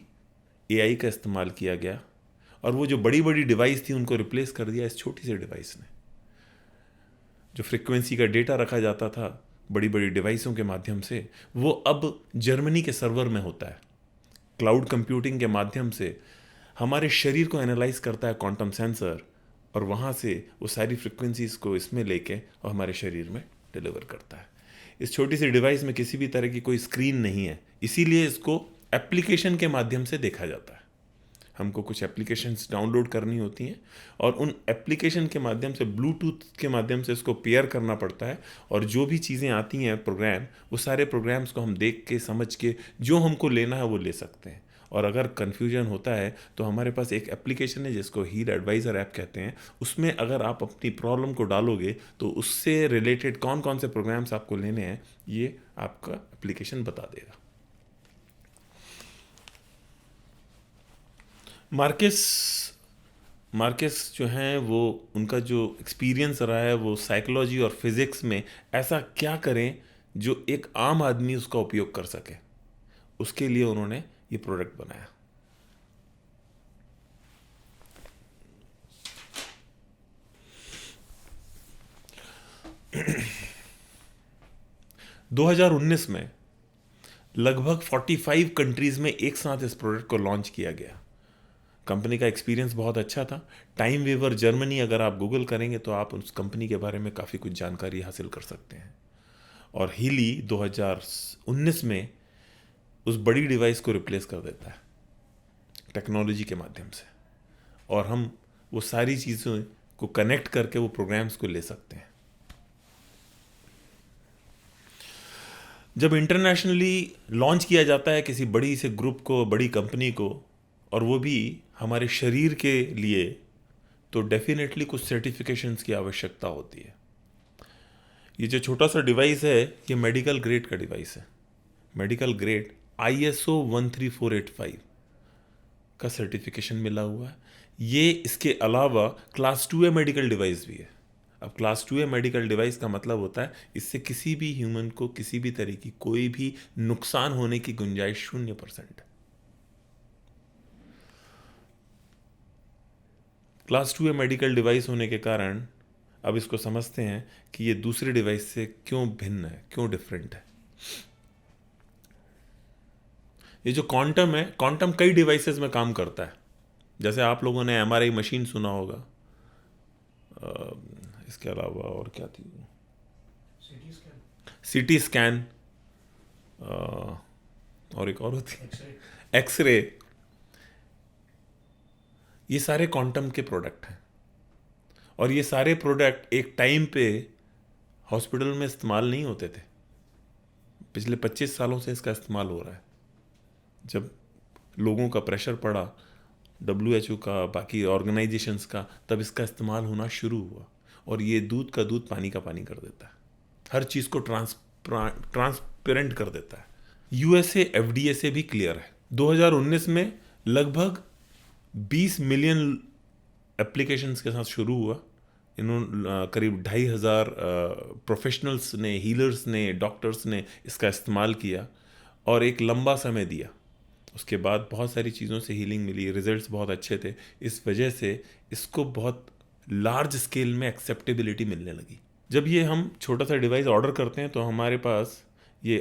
एआई का इस्तेमाल किया गया और वो जो बड़ी बड़ी डिवाइस थी उनको रिप्लेस कर दिया इस छोटी सी डिवाइस ने। जो फ्रिक्वेंसी का डेटा रखा जाता था बड़ी बड़ी डिवाइसों के माध्यम से, वो अब जर्मनी के सर्वर में होता है। क्लाउड कंप्यूटिंग के माध्यम से हमारे शरीर को एनालाइज करता है क्वांटम सेंसर, और वहाँ से वो सारी फ्रिक्वेंसीज को इसमें लेके और हमारे शरीर में डिलीवर करता है। इस छोटी सी डिवाइस में किसी भी तरह की कोई स्क्रीन नहीं है, इसीलिए इसको एप्लीकेशन के माध्यम से देखा जाता है। हमको कुछ एप्लीकेशंस डाउनलोड करनी होती हैं और उन एप्लीकेशन के माध्यम से ब्लूटूथ के माध्यम से इसको पेयर करना पड़ता है और जो भी चीज़ें आती हैं प्रोग्राम, वो सारे प्रोग्राम्स को हम देख के समझ के जो हमको लेना है वो ले सकते हैं। और अगर कन्फ्यूजन होता है तो हमारे पास एक एप्लीकेशन है जिसको हील एडवाइज़र ऐप कहते हैं। उसमें अगर आप अपनी प्रॉब्लम को डालोगे तो उससे रिलेटेड कौन कौन से प्रोग्राम्स आपको लेने हैं ये आपका एप्लीकेशन बता देगा। मार्केस जो हैं वो उनका जो एक्सपीरियंस रहा है वो साइकोलॉजी और फिज़िक्स में ऐसा क्या करें जो एक आम आदमी उसका उपयोग कर सके, उसके लिए उन्होंने ये प्रोडक्ट बनाया। दो 2019 में लगभग 45 कंट्रीज़ में एक साथ इस प्रोडक्ट को लॉन्च किया गया। कंपनी का एक्सपीरियंस बहुत अच्छा था। टाइम वेवर जर्मनी अगर आप गूगल करेंगे तो आप उस कंपनी के बारे में काफ़ी कुछ जानकारी हासिल कर सकते हैं। और हीली 2019 में उस बड़ी डिवाइस को रिप्लेस कर देता है टेक्नोलॉजी के माध्यम से, और हम वो सारी चीज़ों को कनेक्ट करके वो प्रोग्राम्स को ले सकते हैं। जब इंटरनेशनली लॉन्च किया जाता है किसी बड़ी से ग्रुप को, बड़ी कंपनी को, और वो भी हमारे शरीर के लिए, तो डेफिनेटली कुछ सर्टिफिकेशंस की आवश्यकता होती है। ये जो छोटा सा डिवाइस है ये मेडिकल ग्रेड का डिवाइस है। मेडिकल ग्रेड ISO 13485 का सर्टिफिकेशन मिला हुआ है। ये इसके अलावा क्लास 2A मेडिकल डिवाइस भी है। अब क्लास 2A मेडिकल डिवाइस का मतलब होता है इससे किसी भी ह्यूमन को किसी भी तरह की कोई भी नुकसान होने की गुंजाइश 0%। क्लास 2A मेडिकल डिवाइस होने के कारण अब इसको समझते हैं कि ये दूसरे डिवाइस से क्यों भिन्न है, क्यों डिफरेंट है। ये जो क्वांटम है, क्वांटम कई डिवाइसेस में काम करता है। जैसे आप लोगों ने MRI मशीन सुना होगा, इसके अलावा और क्या थी, CT स्कैन, और एक और होती, एक्सरे। ये सारे क्वांटम के प्रोडक्ट हैं और ये सारे प्रोडक्ट एक टाइम पे हॉस्पिटल में इस्तेमाल नहीं होते थे। पिछले 25 सालों से इसका इस्तेमाल हो रहा है। जब लोगों का प्रेशर पड़ा, WHO का, बाकी ऑर्गेनाइजेशंस का, तब इसका इस्तेमाल होना शुरू हुआ। और ये दूध का दूध पानी का पानी कर देता है, हर चीज़ को ट्रांसपेरेंट कर देता है। USA FDA से भी क्लियर है। 2019 में लगभग 20 मिलियन एप्लीकेशंस के साथ शुरू हुआ। इन्होंने करीब 2,500 प्रोफेशनल्स ने, हीलर्स ने, डॉक्टर्स ने इसका इस्तेमाल किया और एक लंबा समय दिया। उसके बाद बहुत सारी चीज़ों से हीलिंग मिली, रिजल्ट्स बहुत अच्छे थे। इस वजह से इसको बहुत लार्ज स्केल में एक्सेप्टेबिलिटी मिलने लगी। जब ये हम छोटा सा डिवाइस ऑर्डर करते हैं तो हमारे पास ये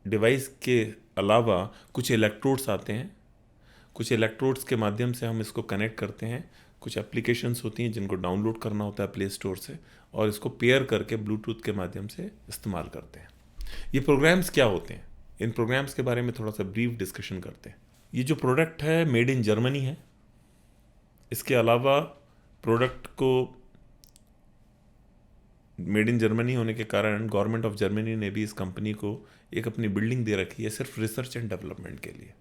डिवाइस के अलावा कुछ इलेक्ट्रोड्स आते हैं। कुछ इलेक्ट्रोड्स के माध्यम से हम इसको कनेक्ट करते हैं। कुछ एप्लीकेशंस होती हैं जिनको डाउनलोड करना होता है प्ले स्टोर से, और इसको पेयर करके ब्लूटूथ के माध्यम से इस्तेमाल करते हैं। ये प्रोग्राम्स क्या होते हैं, इन प्रोग्राम्स के बारे में थोड़ा सा ब्रीफ डिस्कशन करते हैं। ये जो प्रोडक्ट है मेड इन जर्मनी है। इसके अलावा प्रोडक्ट को मेड इन जर्मनी होने के कारण गवर्नमेंट ऑफ जर्मनी ने भी इस कंपनी को एक अपनी बिल्डिंग दे रखी है सिर्फ रिसर्च एंड डेवलपमेंट के लिए।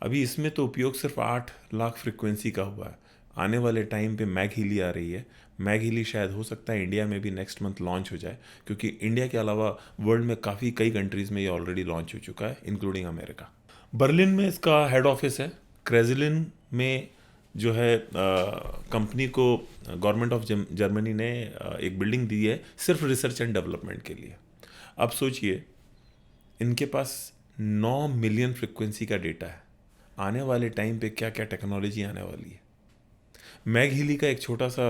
अभी इसमें तो उपयोग सिर्फ 8 लाख फ्रिक्वेंसी का हुआ है। आने वाले टाइम पे मैग हीली आ रही है। मैग हीली शायद हो सकता है इंडिया में भी नेक्स्ट मंथ लॉन्च हो जाए, क्योंकि इंडिया के अलावा वर्ल्ड में कई कंट्रीज़ में ये ऑलरेडी लॉन्च हो चुका है, इंक्लूडिंग अमेरिका। बर्लिन में इसका हेड ऑफिस है। क्रेजलिन में जो है कंपनी को गवर्नमेंट ऑफ जर्मनी ने एक बिल्डिंग दी है सिर्फ रिसर्च एंड डेवलपमेंट के लिए। अब सोचिए, इनके पास 9 मिलियन फ्रिक्वेंसी का डेटा है। आने वाले टाइम पे क्या क्या टेक्नोलॉजी आने वाली है। मैग हीली का एक छोटा सा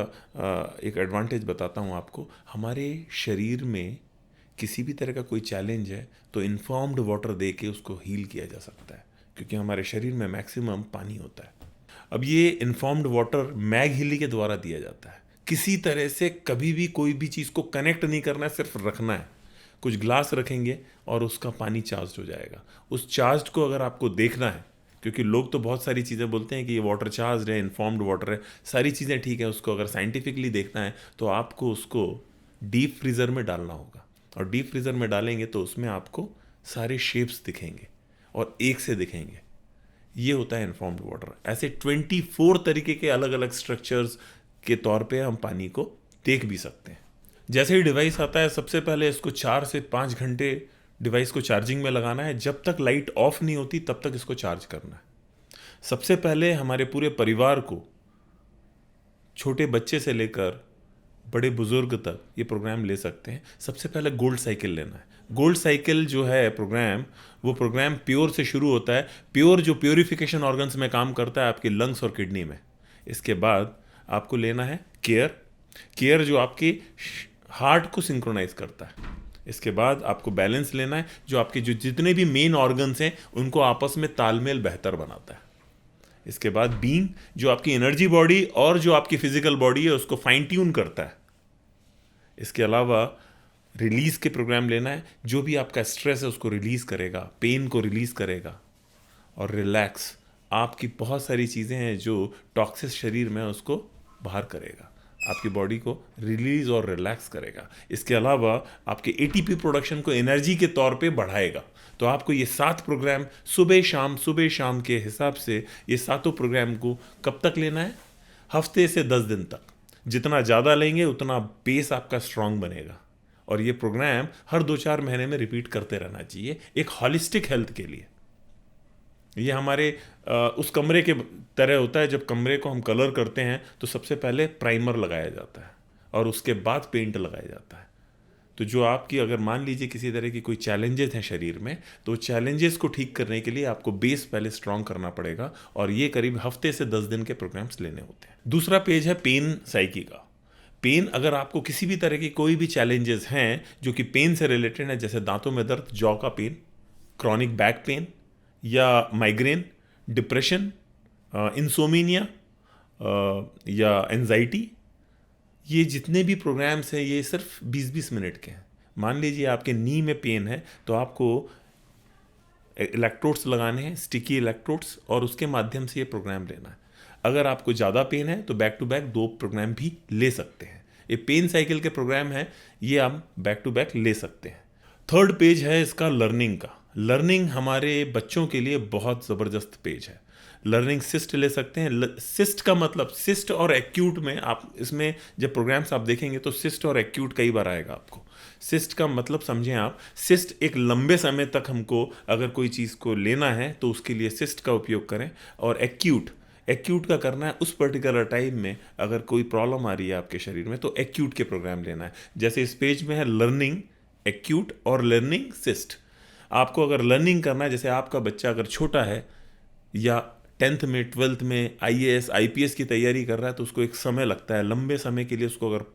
एक एडवांटेज बताता हूँ आपको। हमारे शरीर में किसी भी तरह का कोई चैलेंज है तो इन्फॉर्म्ड वाटर दे के उसको हील किया जा सकता है, क्योंकि हमारे शरीर में मैक्सिमम पानी होता है। अब ये इन्फॉर्म्ड वाटर मैग हीली के द्वारा दिया जाता है। किसी तरह से कभी भी कोई भी चीज़ को कनेक्ट नहीं करना है, सिर्फ रखना है। कुछ ग्लास रखेंगे और उसका पानी चार्ज हो जाएगा। उस चार्ज को अगर आपको देखना है क्योंकि लोग तो बहुत सारी चीज़ें बोलते हैं कि ये वाटर चार्ज है, इन्फॉर्म्ड वाटर है, सारी चीज़ें ठीक है, उसको अगर साइंटिफिकली देखना है तो आपको उसको डीप फ्रीज़र में डालना होगा, और डीप फ्रीज़र में डालेंगे तो उसमें आपको सारे शेप्स दिखेंगे और एक से दिखेंगे। ये होता है इन्फॉर्म्ड वाटर। ऐसे 24 तरीके के अलग अलग स्ट्रक्चर्स के तौर पे हम पानी को देख भी सकते हैं। जैसे ही डिवाइस आता है, सबसे पहले इसको 4 से 5 घंटे डिवाइस को चार्जिंग में लगाना है। जब तक लाइट ऑफ नहीं होती तब तक इसको चार्ज करना है। सबसे पहले हमारे पूरे परिवार को, छोटे बच्चे से लेकर बड़े बुजुर्ग तक ये प्रोग्राम ले सकते हैं। सबसे पहले गोल्ड साइकिल लेना है। गोल्ड साइकिल जो है प्रोग्राम, वो प्रोग्राम प्योर से शुरू होता है। प्योर जो प्योरिफिकेशन ऑर्गन्स में काम करता है आपके लंग्स और किडनी में। इसके बाद आपको लेना है केयर जो आपकी हार्ट को सिंक्रोनाइज करता है। इसके बाद आपको बैलेंस लेना है, जो आपके जो जितने भी मेन ऑर्गन्स हैं उनको आपस में तालमेल बेहतर बनाता है। इसके बाद बीइंग, जो आपकी एनर्जी बॉडी और जो आपकी फिजिकल बॉडी है उसको फाइन ट्यून करता है। इसके अलावा रिलीज के प्रोग्राम लेना है, जो भी आपका स्ट्रेस है उसको रिलीज करेगा, पेन को रिलीज करेगा। और रिलैक्स, आपकी बहुत सारी चीज़ें हैं जो टॉक्सिस शरीर में उसको बाहर करेगा, आपकी बॉडी को रिलीज और रिलैक्स करेगा। इसके अलावा आपके एटीपी प्रोडक्शन को एनर्जी के तौर पे बढ़ाएगा। तो आपको ये 7 प्रोग्राम सुबह शाम के हिसाब से ये 7 प्रोग्राम को कब तक लेना है? हफ्ते से 10 दिन तक। जितना ज़्यादा लेंगे उतना बेस आपका स्ट्रांग बनेगा। और ये प्रोग्राम हर 2-4 महीने में रिपीट करते रहना चाहिए, एक हॉलिस्टिक हेल्थ के लिए। ये हमारे उस कमरे के तरह होता है। जब कमरे को हम कलर करते हैं तो सबसे पहले प्राइमर लगाया जाता है और उसके बाद पेंट लगाया जाता है। तो जो आपकी, अगर मान लीजिए किसी तरह की कोई चैलेंजेस हैं शरीर में, तो चैलेंजेस को ठीक करने के लिए आपको बेस पहले स्ट्रांग करना पड़ेगा। और ये करीब हफ्ते से 10 दिन के प्रोग्राम्स लेने होते हैं। दूसरा पेज है पेन साइकी का। पेन, अगर आपको किसी भी तरह की कोई भी चैलेंजेस हैं जो कि पेन से रिलेटेड है, जैसे दांतों में दर्द, जॉ का पेन, क्रॉनिक बैक पेन या माइग्रेन, डिप्रेशन, इंसोमिनिया या एंजाइटी, ये जितने भी प्रोग्राम्स हैं ये सिर्फ 20-20 मिनट के हैं। मान लीजिए आपके नी में पेन है तो आपको इलेक्ट्रोड्स लगाने हैं, स्टिकी इलेक्ट्रोड्स, और उसके माध्यम से ये प्रोग्राम लेना है। अगर आपको ज़्यादा पेन है तो बैक टू बैक 2 प्रोग्राम भी ले सकते हैं। ये पेन साइकिल के प्रोग्राम है, ये आप बैक टू बैक ले सकते हैं। थर्ड पेज है इसका लर्निंग का। लर्निंग हमारे बच्चों के लिए बहुत ज़बरदस्त पेज है। लर्निंग सिस्ट ले सकते हैं। सिस्ट का मतलब, सिस्ट और एक्यूट में आप इसमें जब प्रोग्राम्स आप देखेंगे तो सिस्ट और एक्यूट कई बार आएगा आपको। सिस्ट का मतलब समझें आप, सिस्ट एक लंबे समय तक हमको अगर कोई चीज़ को लेना है तो उसके लिए सिस्ट का उपयोग करें। और एक्यूट का करना है उस पर्टिकुलर टाइम में अगर कोई प्रॉब्लम आ रही है आपके शरीर में तो एक्यूट के प्रोग्राम लेना है। जैसे इस पेज में है लर्निंग एक्यूट और लर्निंग सिस्ट। आपको अगर लर्निंग करना है, जैसे आपका बच्चा अगर छोटा है या 10th में 12th में IAS IPS की तैयारी कर रहा है तो उसको एक समय लगता है, लंबे समय के लिए उसको अगर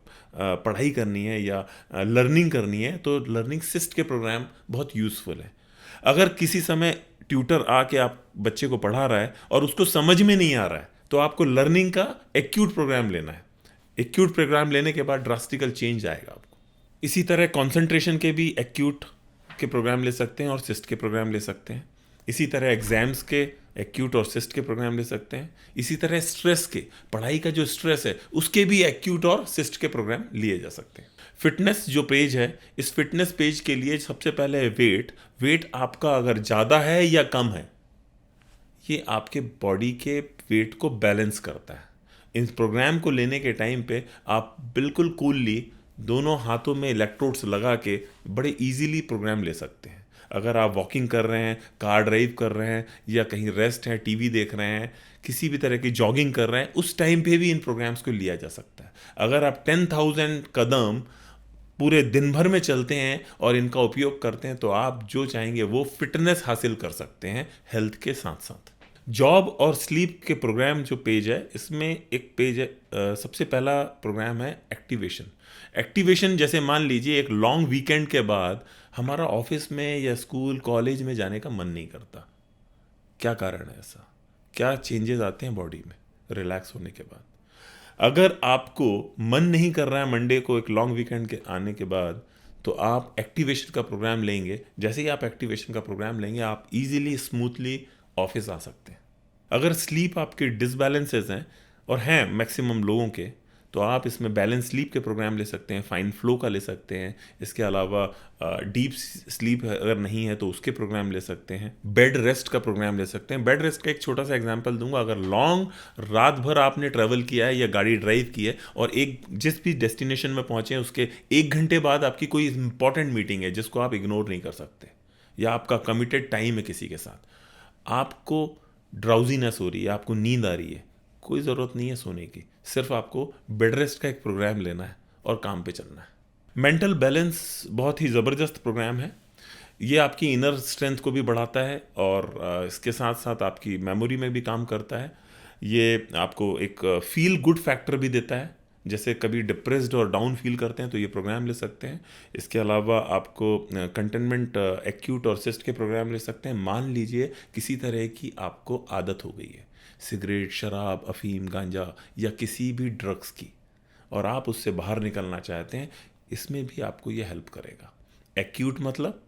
पढ़ाई करनी है या लर्निंग करनी है तो लर्निंग सिस्ट के प्रोग्राम बहुत यूज़फुल है। अगर किसी समय ट्यूटर आके आप बच्चे को पढ़ा रहा है और उसको समझ में नहीं आ रहा है तो आपको लर्निंग का एक्यूट प्रोग्राम लेना है। एक्यूट प्रोग्राम लेने के बाद ड्रास्टिकल चेंज आएगा आपको। इसी तरह कंसंट्रेशन के भी एक्यूट के प्रोग्राम ले सकते हैं और सिस्ट के प्रोग्राम ले सकते हैं। इसी तरह एग्जाम्स के एक्यूट और सिस्ट के प्रोग्राम ले सकते हैं। इसी तरह स्ट्रेस के, पढ़ाई का जो स्ट्रेस है उसके भी एक्यूट और सिस्ट के प्रोग्राम लिए जा सकते हैं। फिटनेस जो पेज है, इस फिटनेस पेज के लिए सबसे पहले है वेट आपका अगर ज़्यादा है या कम है, ये आपके बॉडी के वेट को बैलेंस करता है। इस प्रोग्राम को लेने के टाइम पे आप बिल्कुल कूलली दोनों हाथों में इलेक्ट्रोड्स लगा के बड़े इजीली प्रोग्राम ले सकते हैं। अगर आप वॉकिंग कर रहे हैं, कार ड्राइव कर रहे हैं या कहीं रेस्ट है, टीवी देख रहे हैं, किसी भी तरह की जॉगिंग कर रहे हैं, उस टाइम पे भी इन प्रोग्राम्स को लिया जा सकता है। अगर आप 10,000 कदम पूरे दिन भर में चलते हैं और इनका उपयोग करते हैं तो आप जो चाहेंगे वो फिटनेस हासिल कर सकते हैं हेल्थ के साथ साथ। जॉब और स्लीप के प्रोग्राम जो पेज है, इसमें एक पेज है, सबसे पहला प्रोग्राम है एक्टिवेशन। जैसे मान लीजिए एक लॉन्ग वीकेंड के बाद हमारा ऑफिस में या स्कूल कॉलेज में जाने का मन नहीं करता। क्या कारण है ऐसा? क्या चेंजेस आते हैं बॉडी में रिलैक्स होने के बाद? अगर आपको मन नहीं कर रहा है मंडे को एक लॉन्ग वीकेंड के आने के बाद, तो आप एक्टिवेशन का प्रोग्राम लेंगे। जैसे ही आप एक्टिवेशन का प्रोग्राम लेंगे आप इजीली स्मूथली ऑफिस आ सकते हैं। अगर स्लीप आपके डिसबैलेंसेस हैं, और हैं मैक्सिमम लोगों के, तो आप इसमें बैलेंस स्लीप के प्रोग्राम ले सकते हैं, फाइन फ्लो का ले सकते हैं। इसके अलावा डीप स्लीप अगर नहीं है तो उसके प्रोग्राम ले सकते हैं। बेड रेस्ट का प्रोग्राम ले सकते हैं। बेड रेस्ट का एक छोटा सा एग्जांपल दूंगा। अगर लॉन्ग रात भर आपने ट्रैवल किया है या गाड़ी ड्राइव की है और एक जिस भी डेस्टिनेशन में पहुंचे हैं उसके 1 घंटे बाद आपकी कोई इंपॉर्टेंट मीटिंग है जिसको आप इग्नोर नहीं कर सकते, या आपका कमिटेड टाइम है किसी के साथ, आपको ड्राउजीनेस हो रही है, आपको नींद आ रही है, कोई ज़रूरत नहीं है सोने की, सिर्फ आपको बेड रेस्ट का एक प्रोग्राम लेना है और काम पे चलना है। मेंटल बैलेंस बहुत ही ज़बरदस्त प्रोग्राम है। ये आपकी इनर स्ट्रेंथ को भी बढ़ाता है और इसके साथ साथ आपकी मेमोरी में भी काम करता है। ये आपको एक फील गुड फैक्टर भी देता है। जैसे कभी डिप्रेस्ड और डाउन फील करते हैं तो ये प्रोग्राम ले सकते हैं। इसके अलावा आपको कंटेनमेंट एक्यूट और सिस्ट के प्रोग्राम ले सकते हैं। मान लीजिए किसी तरह की आपको आदत हो गई है, सिगरेट, शराब, अफीम, गांजा या किसी भी ड्रग्स की, और आप उससे बाहर निकलना चाहते हैं, इसमें भी आपको ये हेल्प करेगा। एक्यूट मतलब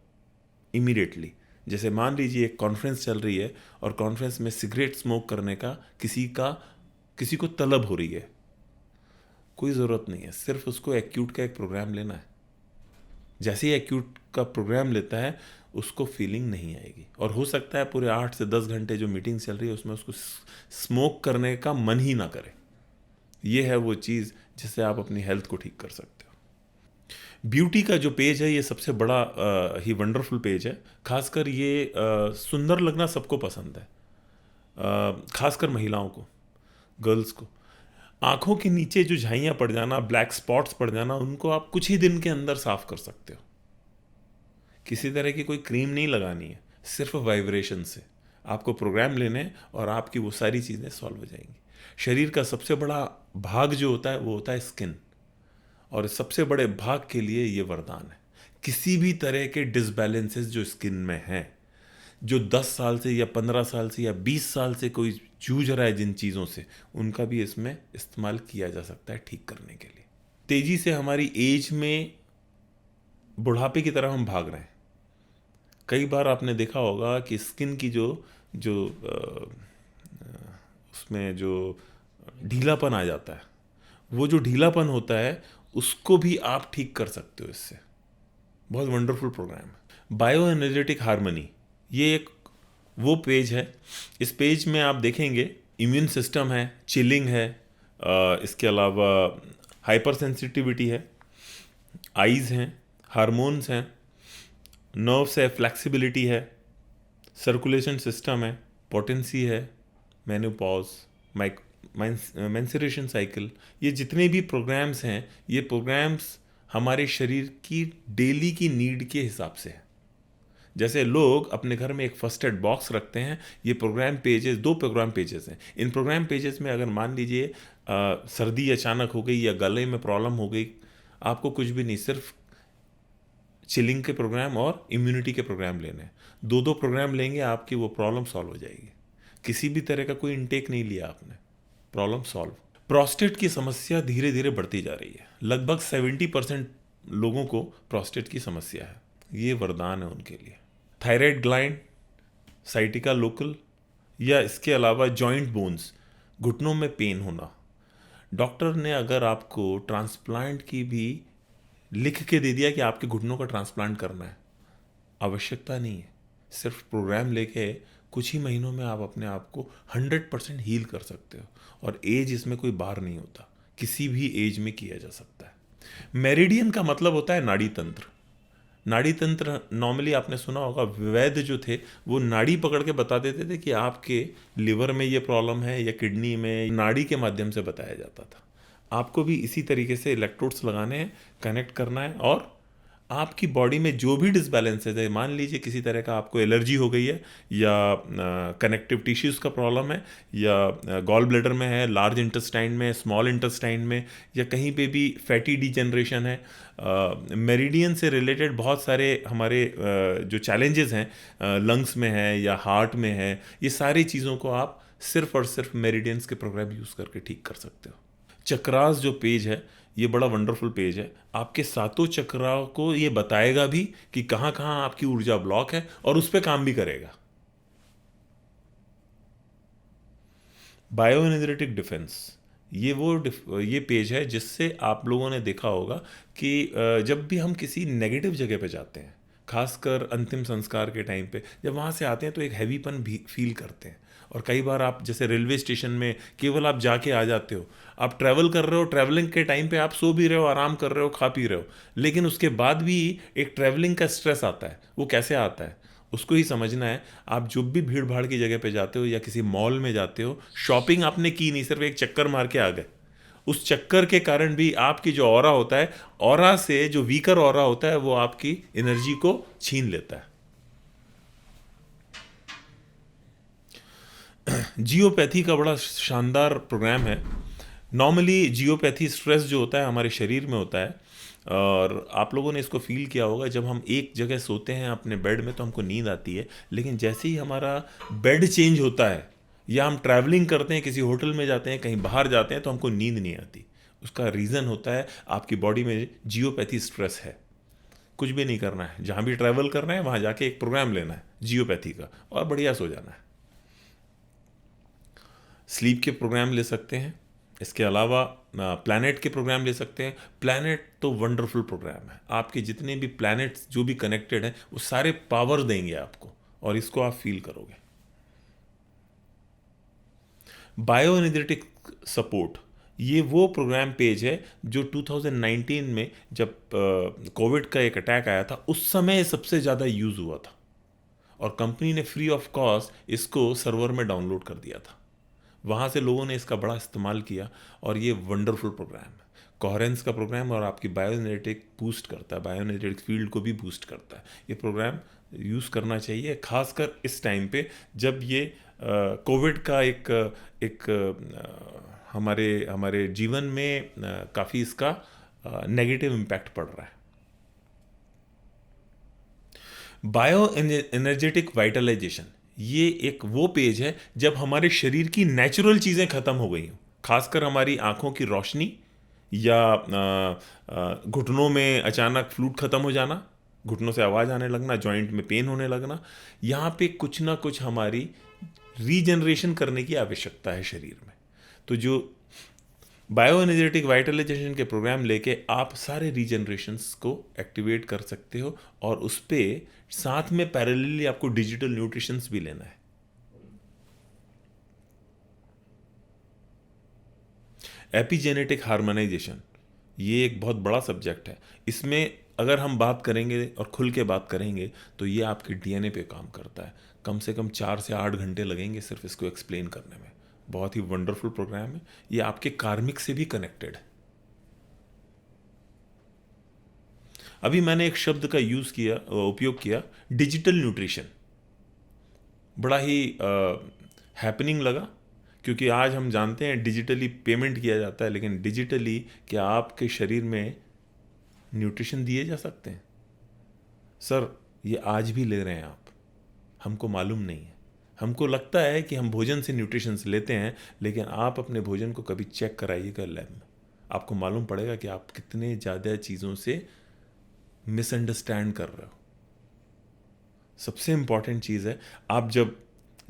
इमीडिएटली, जैसे मान लीजिए एक कॉन्फ्रेंस चल रही है और कॉन्फ्रेंस में सिगरेट स्मोक करने का किसी को तलब हो रही है, कोई ज़रूरत नहीं है, सिर्फ उसको एक्यूट का एक प्रोग्राम लेना है। जैसे ही एक्यूट का प्रोग्राम लेता है उसको फीलिंग नहीं आएगी, और हो सकता है पूरे 8 से 10 घंटे जो मीटिंग चल रही है उसमें उसको स्मोक करने का मन ही ना करे। ये है वो चीज़ जिससे आप अपनी हेल्थ को ठीक कर सकते हो। ब्यूटी का जो पेज है ये सबसे बड़ा ही वंडरफुल पेज है। खासकर ये सुंदर लगना सबको पसंद है, खासकर महिलाओं को, गर्ल्स को। आंखों के नीचे जो झाइयाँ पड़ जाना, ब्लैक स्पॉट्स पड़ जाना, उनको आप कुछ ही दिन के अंदर साफ कर सकते हो। किसी तरह की कोई क्रीम नहीं लगानी है, सिर्फ वाइब्रेशन से आपको प्रोग्राम लेने हैं और आपकी वो सारी चीज़ें सॉल्व हो जाएंगी। शरीर का सबसे बड़ा भाग जो होता है वो होता है स्किन, और इस सबसे बड़े भाग के लिए ये वरदान है। किसी भी तरह के डिसबैलेंसेस जो स्किन में हैं, जो 10 साल से या 15 साल से या 20 साल से कोई जूझ रहा है जिन चीज़ों से, उनका भी इसमें इस्तेमाल किया जा सकता है ठीक करने के लिए। तेज़ी से हमारी एज में बुढ़ापे की तरफ हम भाग रहे हैं। कई बार आपने देखा होगा कि स्किन की जो जो उसमें जो ढीलापन आ जाता है, वो जो ढीलापन होता है उसको भी आप ठीक कर सकते हो इससे। बहुत वंडरफुल प्रोग्राम है। बायो एनर्जेटिक हार्मनी, ये एक वो पेज है। इस पेज में आप देखेंगे इम्यून सिस्टम है, चिलिंग है, इसके अलावा हाइपर सेंसिटिविटी है, आइज़ हैं, हार्मोन्स हैं, नर्व्स है, फ्लेक्सिबिलिटी है, सर्कुलेशन सिस्टम है, पोटेंसी है, मेनोपॉज, मेंस्ट्रुएशन साइकिल। ये जितने भी प्रोग्राम्स हैं, ये प्रोग्राम्स हमारे शरीर की डेली की नीड के हिसाब से है। जैसे लोग अपने घर में एक फर्स्ट एड बॉक्स रखते हैं, ये प्रोग्राम पेजेस, 2 प्रोग्राम पेजेस हैं। इन प्रोग्राम पेजेस में अगर मान लीजिए सर्दी अचानक हो गई या गले में प्रॉब्लम हो गई, आपको कुछ भी नहीं, सिर्फ चिलिंग के प्रोग्राम और इम्यूनिटी के प्रोग्राम लेने हैं। 2 प्रोग्राम लेंगे, आपकी वो प्रॉब्लम सॉल्व हो जाएगी। किसी भी तरह का कोई इनटेक नहीं लिया आपने, प्रॉब्लम सॉल्व। प्रोस्टेट की समस्या धीरे धीरे बढ़ती जा रही है। लगभग 70% लोगों को प्रोस्टेट की समस्या है। ये वरदान है उनके लिए। थायराइड ग्लैंड, साइटिका लोकल, या इसके अलावा जॉइंट बोन्स, घुटनों में पेन होना, डॉक्टर ने अगर आपको ट्रांसप्लांट की भी लिख के दे दिया कि आपके घुटनों का ट्रांसप्लांट करना है, आवश्यकता नहीं है। सिर्फ प्रोग्राम लेके कुछ ही महीनों में आप अपने आप को 100% हील कर सकते हो, और एज इसमें कोई बार नहीं होता, किसी भी एज में किया जा सकता है। मेरिडियन का मतलब होता है नाड़ी तंत्र। नाड़ी तंत्र नॉर्मली आपने सुना होगा, वैद्य जो थे वो नाड़ी पकड़ के बता देते थे कि आपके लिवर में ये प्रॉब्लम है या किडनी में, नाड़ी के माध्यम से बताया जाता था। आपको भी इसी तरीके से इलेक्ट्रोड्स लगाने हैं, कनेक्ट करना है, और आपकी बॉडी में जो भी डिसबैलेंसेस है, मान लीजिए किसी तरह का आपको एलर्जी हो गई है, या कनेक्टिव टिश्यूज़ का प्रॉब्लम है, या गॉल ब्लैडर में है, लार्ज इंटेस्टाइन में, स्मॉल इंटेस्टाइन में, या कहीं पे भी फैटी डिजेनरेशन है, मेरिडियन से रिलेटेड बहुत सारे हमारे जो चैलेंजेस हैं, लंग्स में है या हार्ट में है, ये सारी चीज़ों को आप सिर्फ और सिर्फ मेरिडियंस के प्रोग्राम यूज़ करके ठीक कर सकते हो। चक्रास जो पेज है, ये बड़ा वंडरफुल पेज है। आपके 7 चक्राओं को ये बताएगा भी कि कहाँ कहाँ आपकी ऊर्जा ब्लॉक है, और उस पर काम भी करेगा। बायो एनर्जेटिक डिफेंस, ये पेज है जिससे आप लोगों ने देखा होगा कि जब भी हम किसी नेगेटिव जगह पे जाते हैं, खासकर अंतिम संस्कार के टाइम पे, जब वहाँ से आते हैं तो एक हैवीपन भी फील करते हैं। और कई बार आप जैसे रेलवे स्टेशन में केवल आप जाके आ जाते हो, आप ट्रैवल कर रहे हो, ट्रैवलिंग के टाइम पे आप सो भी रहे हो, आराम कर रहे हो, खा पी रहे हो, लेकिन उसके बाद भी एक ट्रैवलिंग का स्ट्रेस आता है। वो कैसे आता है उसको ही समझना है। आप जो भी भीड़ भाड़ की जगह पे जाते हो या किसी मॉल में जाते हो, शॉपिंग आपने की नहीं, सिर्फ एक चक्कर मार के आ गए, उस चक्कर के कारण भी आपकी जो ऑरा होता है, ऑरा से जो वीकर ऑरा होता है वो आपकी एनर्जी को छीन लेता है। जियोपैथी का बड़ा शानदार प्रोग्राम है। नॉर्मली जियोपैथी स्ट्रेस जो होता है हमारे शरीर में होता है, और आप लोगों ने इसको फील किया होगा, जब हम एक जगह सोते हैं अपने बेड में तो हमको नींद आती है, लेकिन जैसे ही हमारा बेड चेंज होता है या हम ट्रैवलिंग करते हैं, किसी होटल में जाते हैं, कहीं बाहर जाते हैं, तो हमको नींद नहीं आती। उसका रीज़न होता है आपकी बॉडी में जियोपैथी स्ट्रेस है। कुछ भी नहीं करना है, जहाँ भी ट्रैवल करना है वहाँ जाके एक प्रोग्राम लेना है जियोपैथी का और बढ़िया सो जाना है। स्लीप के प्रोग्राम ले सकते हैं, इसके अलावा प्लैनेट के प्रोग्राम ले सकते हैं। प्लैनेट तो वंडरफुल प्रोग्राम है, आपके जितने भी प्लैनेट्स जो भी कनेक्टेड हैं वो सारे पावर देंगे आपको, और इसको आप फील करोगे। बायो एनर्जेटिक सपोर्ट, ये वो प्रोग्राम पेज है जो 2019 में जब कोविड का एक अटैक आया था उस समय सबसे ज़्यादा यूज़ हुआ था, और कंपनी ने फ्री ऑफ कॉस्ट इसको सर्वर में डाउनलोड कर दिया था। वहाँ से लोगों ने इसका बड़ा इस्तेमाल किया, और ये वंडरफुल प्रोग्राम है। कोहेरेंस का प्रोग्राम, और आपकी बायोएनर्जेटिक बूस्ट करता है, बायोएनर्जेटिक फील्ड को भी बूस्ट करता है। ये प्रोग्राम यूज़ करना चाहिए, खासकर इस टाइम पे जब ये कोविड का हमारे जीवन में काफ़ी इसका नेगेटिव इम्पैक्ट पड़ रहा है। बायो एनर्जेटिक वाइटलाइजेशन, ये एक वो पेज है जब हमारे शरीर की नेचुरल चीज़ें ख़त्म हो गई हों, खासकर हमारी आँखों की रोशनी या घुटनों में अचानक फ्लूइड ख़त्म हो जाना, घुटनों से आवाज़ आने लगना, जॉइंट में पेन होने लगना। यहाँ पे कुछ ना कुछ हमारी रीजनरेशन करने की आवश्यकता है शरीर में। तो जो बायो एनर्जेटिक वाइटलाइजेशन के प्रोग्राम लेके आप सारे रीजनरेशंस को एक्टिवेट कर सकते हो, और उस पर साथ में पैरेलली आपको डिजिटल न्यूट्रिशंस भी लेना है। एपिजेनेटिक हार्मोनाइजेशन, ये एक बहुत बड़ा सब्जेक्ट है। इसमें अगर हम बात करेंगे और खुल के बात करेंगे तो ये आपके डीएनए पे काम करता है। कम से कम 4 से 8 घंटे लगेंगे सिर्फ इसको एक्सप्लेन करने में। बहुत ही वंडरफुल प्रोग्राम है, ये आपके कार्मिक से भी कनेक्टेड है। अभी मैंने एक शब्द का उपयोग किया, डिजिटल न्यूट्रिशन। बड़ा ही हैपनिंग लगा, क्योंकि आज हम जानते हैं डिजिटली पेमेंट किया जाता है, लेकिन डिजिटली क्या आपके शरीर में न्यूट्रिशन दिए जा सकते हैं? सर, ये आज भी ले रहे हैं आप, हमको मालूम नहीं है। हमको लगता है कि हम भोजन से न्यूट्रिशंस लेते हैं, लेकिन आप अपने भोजन को कभी चेक कराइएगा लैब में, आपको मालूम पड़ेगा कि आप कितने ज़्यादा चीज़ों से मिसअंडरस्टैंड कर रहे हो। सबसे इम्पॉर्टेंट चीज़ है, आप जब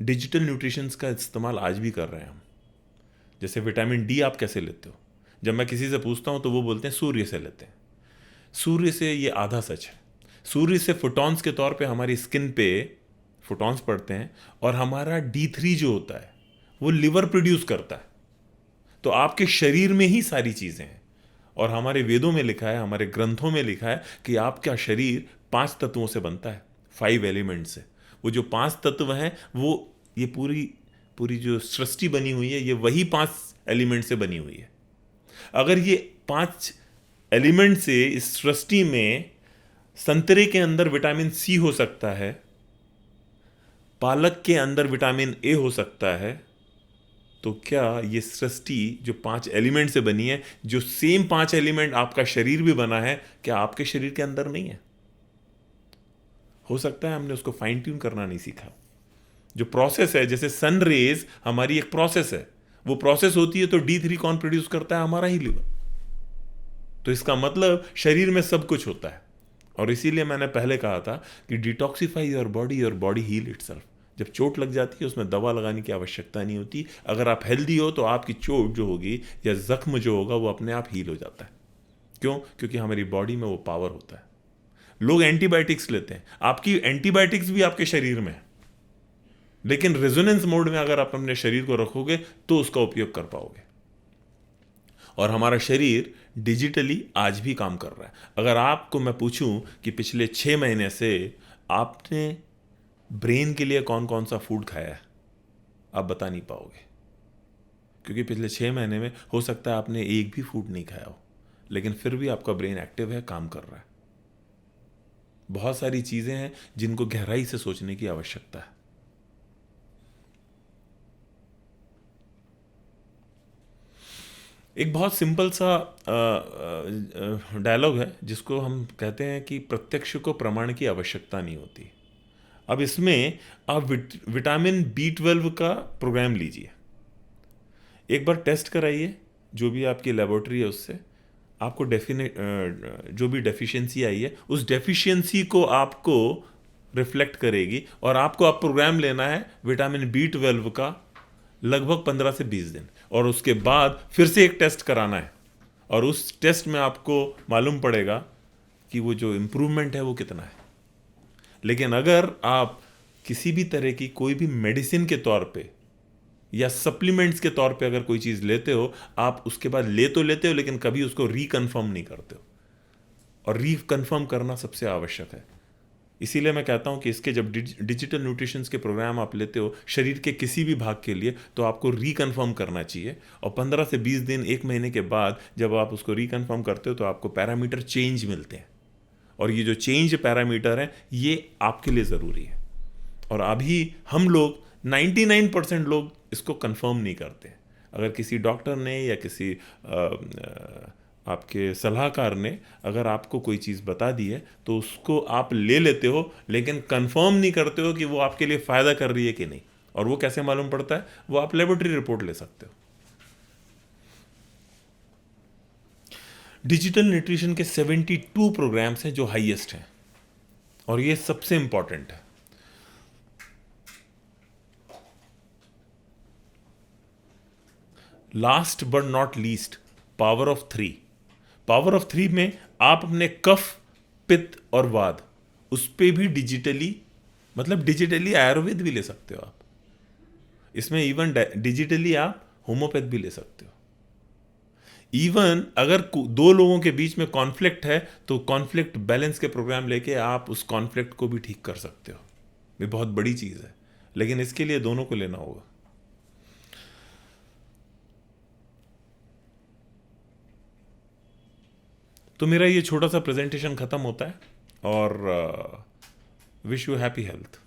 डिजिटल न्यूट्रिशंस का इस्तेमाल आज भी कर रहे हैं हम, जैसे विटामिन डी आप कैसे लेते हो? जब मैं किसी से पूछता हूँ तो वो बोलते हैं सूर्य से लेते हैं। सूर्य से, ये आधा सच है। सूर्य से फोटॉन्स के तौर पे हमारी स्किन पे फोटॉन्स पड़ते हैं, और हमारा D3 जो होता है वो लिवर प्रोड्यूस करता है। तो आपके शरीर में ही सारी चीज़ें हैं, और हमारे वेदों में लिखा है, हमारे ग्रंथों में लिखा है कि आपका शरीर 5 तत्वों से बनता है, 5 एलिमेंट्स से। वो जो 5 तत्व हैं, वो ये पूरी जो सृष्टि बनी हुई है, ये वही 5 एलिमेंट से बनी हुई है। अगर ये 5 एलिमेंट से इस सृष्टि में संतरे के अंदर विटामिन सी हो सकता है, पालक के अंदर विटामिन ए हो सकता है, तो क्या ये सृष्टि जो 5 एलिमेंट से बनी है, जो सेम 5 एलिमेंट आपका शरीर भी बना है, क्या आपके शरीर के अंदर नहीं है? हो सकता है हमने उसको फाइन ट्यून करना नहीं सीखा। जो प्रोसेस है, जैसे सन रेज हमारी एक प्रोसेस है, वो प्रोसेस होती है तो D3 कौन प्रोड्यूस करता है? हमारा ही लिवर। तो इसका मतलब शरीर में सब कुछ होता है, और इसीलिए मैंने पहले कहा था कि detoxify your body heal itself. जब चोट लग जाती है उसमें दवा लगाने की आवश्यकता नहीं होती। अगर आप हेल्दी हो तो आपकी चोट जो होगी या जख्म जो होगा वो अपने आप हील हो जाता है। क्यों? क्योंकि हमारी बॉडी में वो पावर होता है। लोग एंटीबायोटिक्स लेते हैं, आपकी एंटीबायोटिक्स भी आपके शरीर में है, लेकिन रेजोनेंस मोड में अगर आप अपने शरीर को रखोगे तो उसका उपयोग कर पाओगे। और हमारा शरीर डिजिटली आज भी काम कर रहा है। अगर आपको मैं पूछूं कि पिछले 6 महीने से आपने ब्रेन के लिए कौन कौन सा फूड खाया है, आप बता नहीं पाओगे, क्योंकि पिछले 6 महीने में हो सकता है आपने एक भी फूड नहीं खाया हो, लेकिन फिर भी आपका ब्रेन एक्टिव है, काम कर रहा है। बहुत सारी चीजें हैं जिनको गहराई से सोचने की आवश्यकता है। एक बहुत सिंपल सा डायलॉग है जिसको हम कहते हैं कि प्रत्यक्ष को प्रमाण की आवश्यकता नहीं होती। अब इसमें आप विटामिन B12 का प्रोग्राम लीजिए, एक बार टेस्ट कराइए, जो भी आपकी लेबोरेटरी है उससे आपको जो भी डेफिशिएंसी आई है उस डेफिशिएंसी को आपको रिफ्लेक्ट करेगी, और आपको आप प्रोग्राम लेना है विटामिन B12 का लगभग 15 से 20 दिन, और उसके बाद फिर से एक टेस्ट कराना है, और उस टेस्ट में आपको मालूम पड़ेगा कि वो जो इम्प्रूवमेंट है वो कितना है। लेकिन अगर आप किसी भी तरह की कोई भी मेडिसिन के तौर पे या सप्लीमेंट्स के तौर पे अगर कोई चीज़ लेते हो, आप उसके बाद ले तो लेते हो लेकिन कभी उसको रिकन्फर्म नहीं करते हो, और रिकन्फर्म करना सबसे आवश्यक है। इसीलिए मैं कहता हूं कि इसके जब डिजिटल न्यूट्रिशन के प्रोग्राम आप लेते हो शरीर के किसी भी भाग के लिए, तो आपको रिकन्फर्म करना चाहिए, और 15 से 20 दिन 1 महीने के बाद जब आप उसको रिकन्फर्म करते हो तो आपको पैरामीटर चेंज मिलते हैं, और ये जो चेंज पैरामीटर है ये आपके लिए ज़रूरी है। और अभी हम लोग 99% लोग इसको कंफर्म नहीं करते। अगर किसी डॉक्टर ने या किसी आपके सलाहकार ने अगर आपको कोई चीज़ बता दी है तो उसको आप ले लेते हो, लेकिन कंफर्म नहीं करते हो कि वो आपके लिए फ़ायदा कर रही है कि नहीं। और वो कैसे मालूम पड़ता है? वो आप लेबोरेटरी रिपोर्ट ले सकते हो। डिजिटल न्यूट्रिशन के 72 प्रोग्राम्स हैं जो हाईएस्ट हैं, और ये सबसे इंपॉर्टेंट है। Last but not least, power of 3। Power of 3 में आप अपने कफ, पित्त और वात उस पे भी डिजिटली, मतलब डिजिटली आयुर्वेद भी ले सकते हो आप। इसमें इवन डिजिटली आप होम्योपैथ भी ले सकते हो। इवन अगर 2 लोगों के बीच में कॉन्फ्लिक्ट है तो कॉन्फ्लिक्ट बैलेंस के प्रोग्राम लेके आप उस कॉन्फ्लिक्ट को भी ठीक कर सकते हो। ये बहुत बड़ी चीज़ है, लेकिन इसके लिए दोनों को लेना होगा। तो मेरा ये छोटा सा प्रेजेंटेशन खत्म होता है, और विश यू हैप्पी हेल्थ।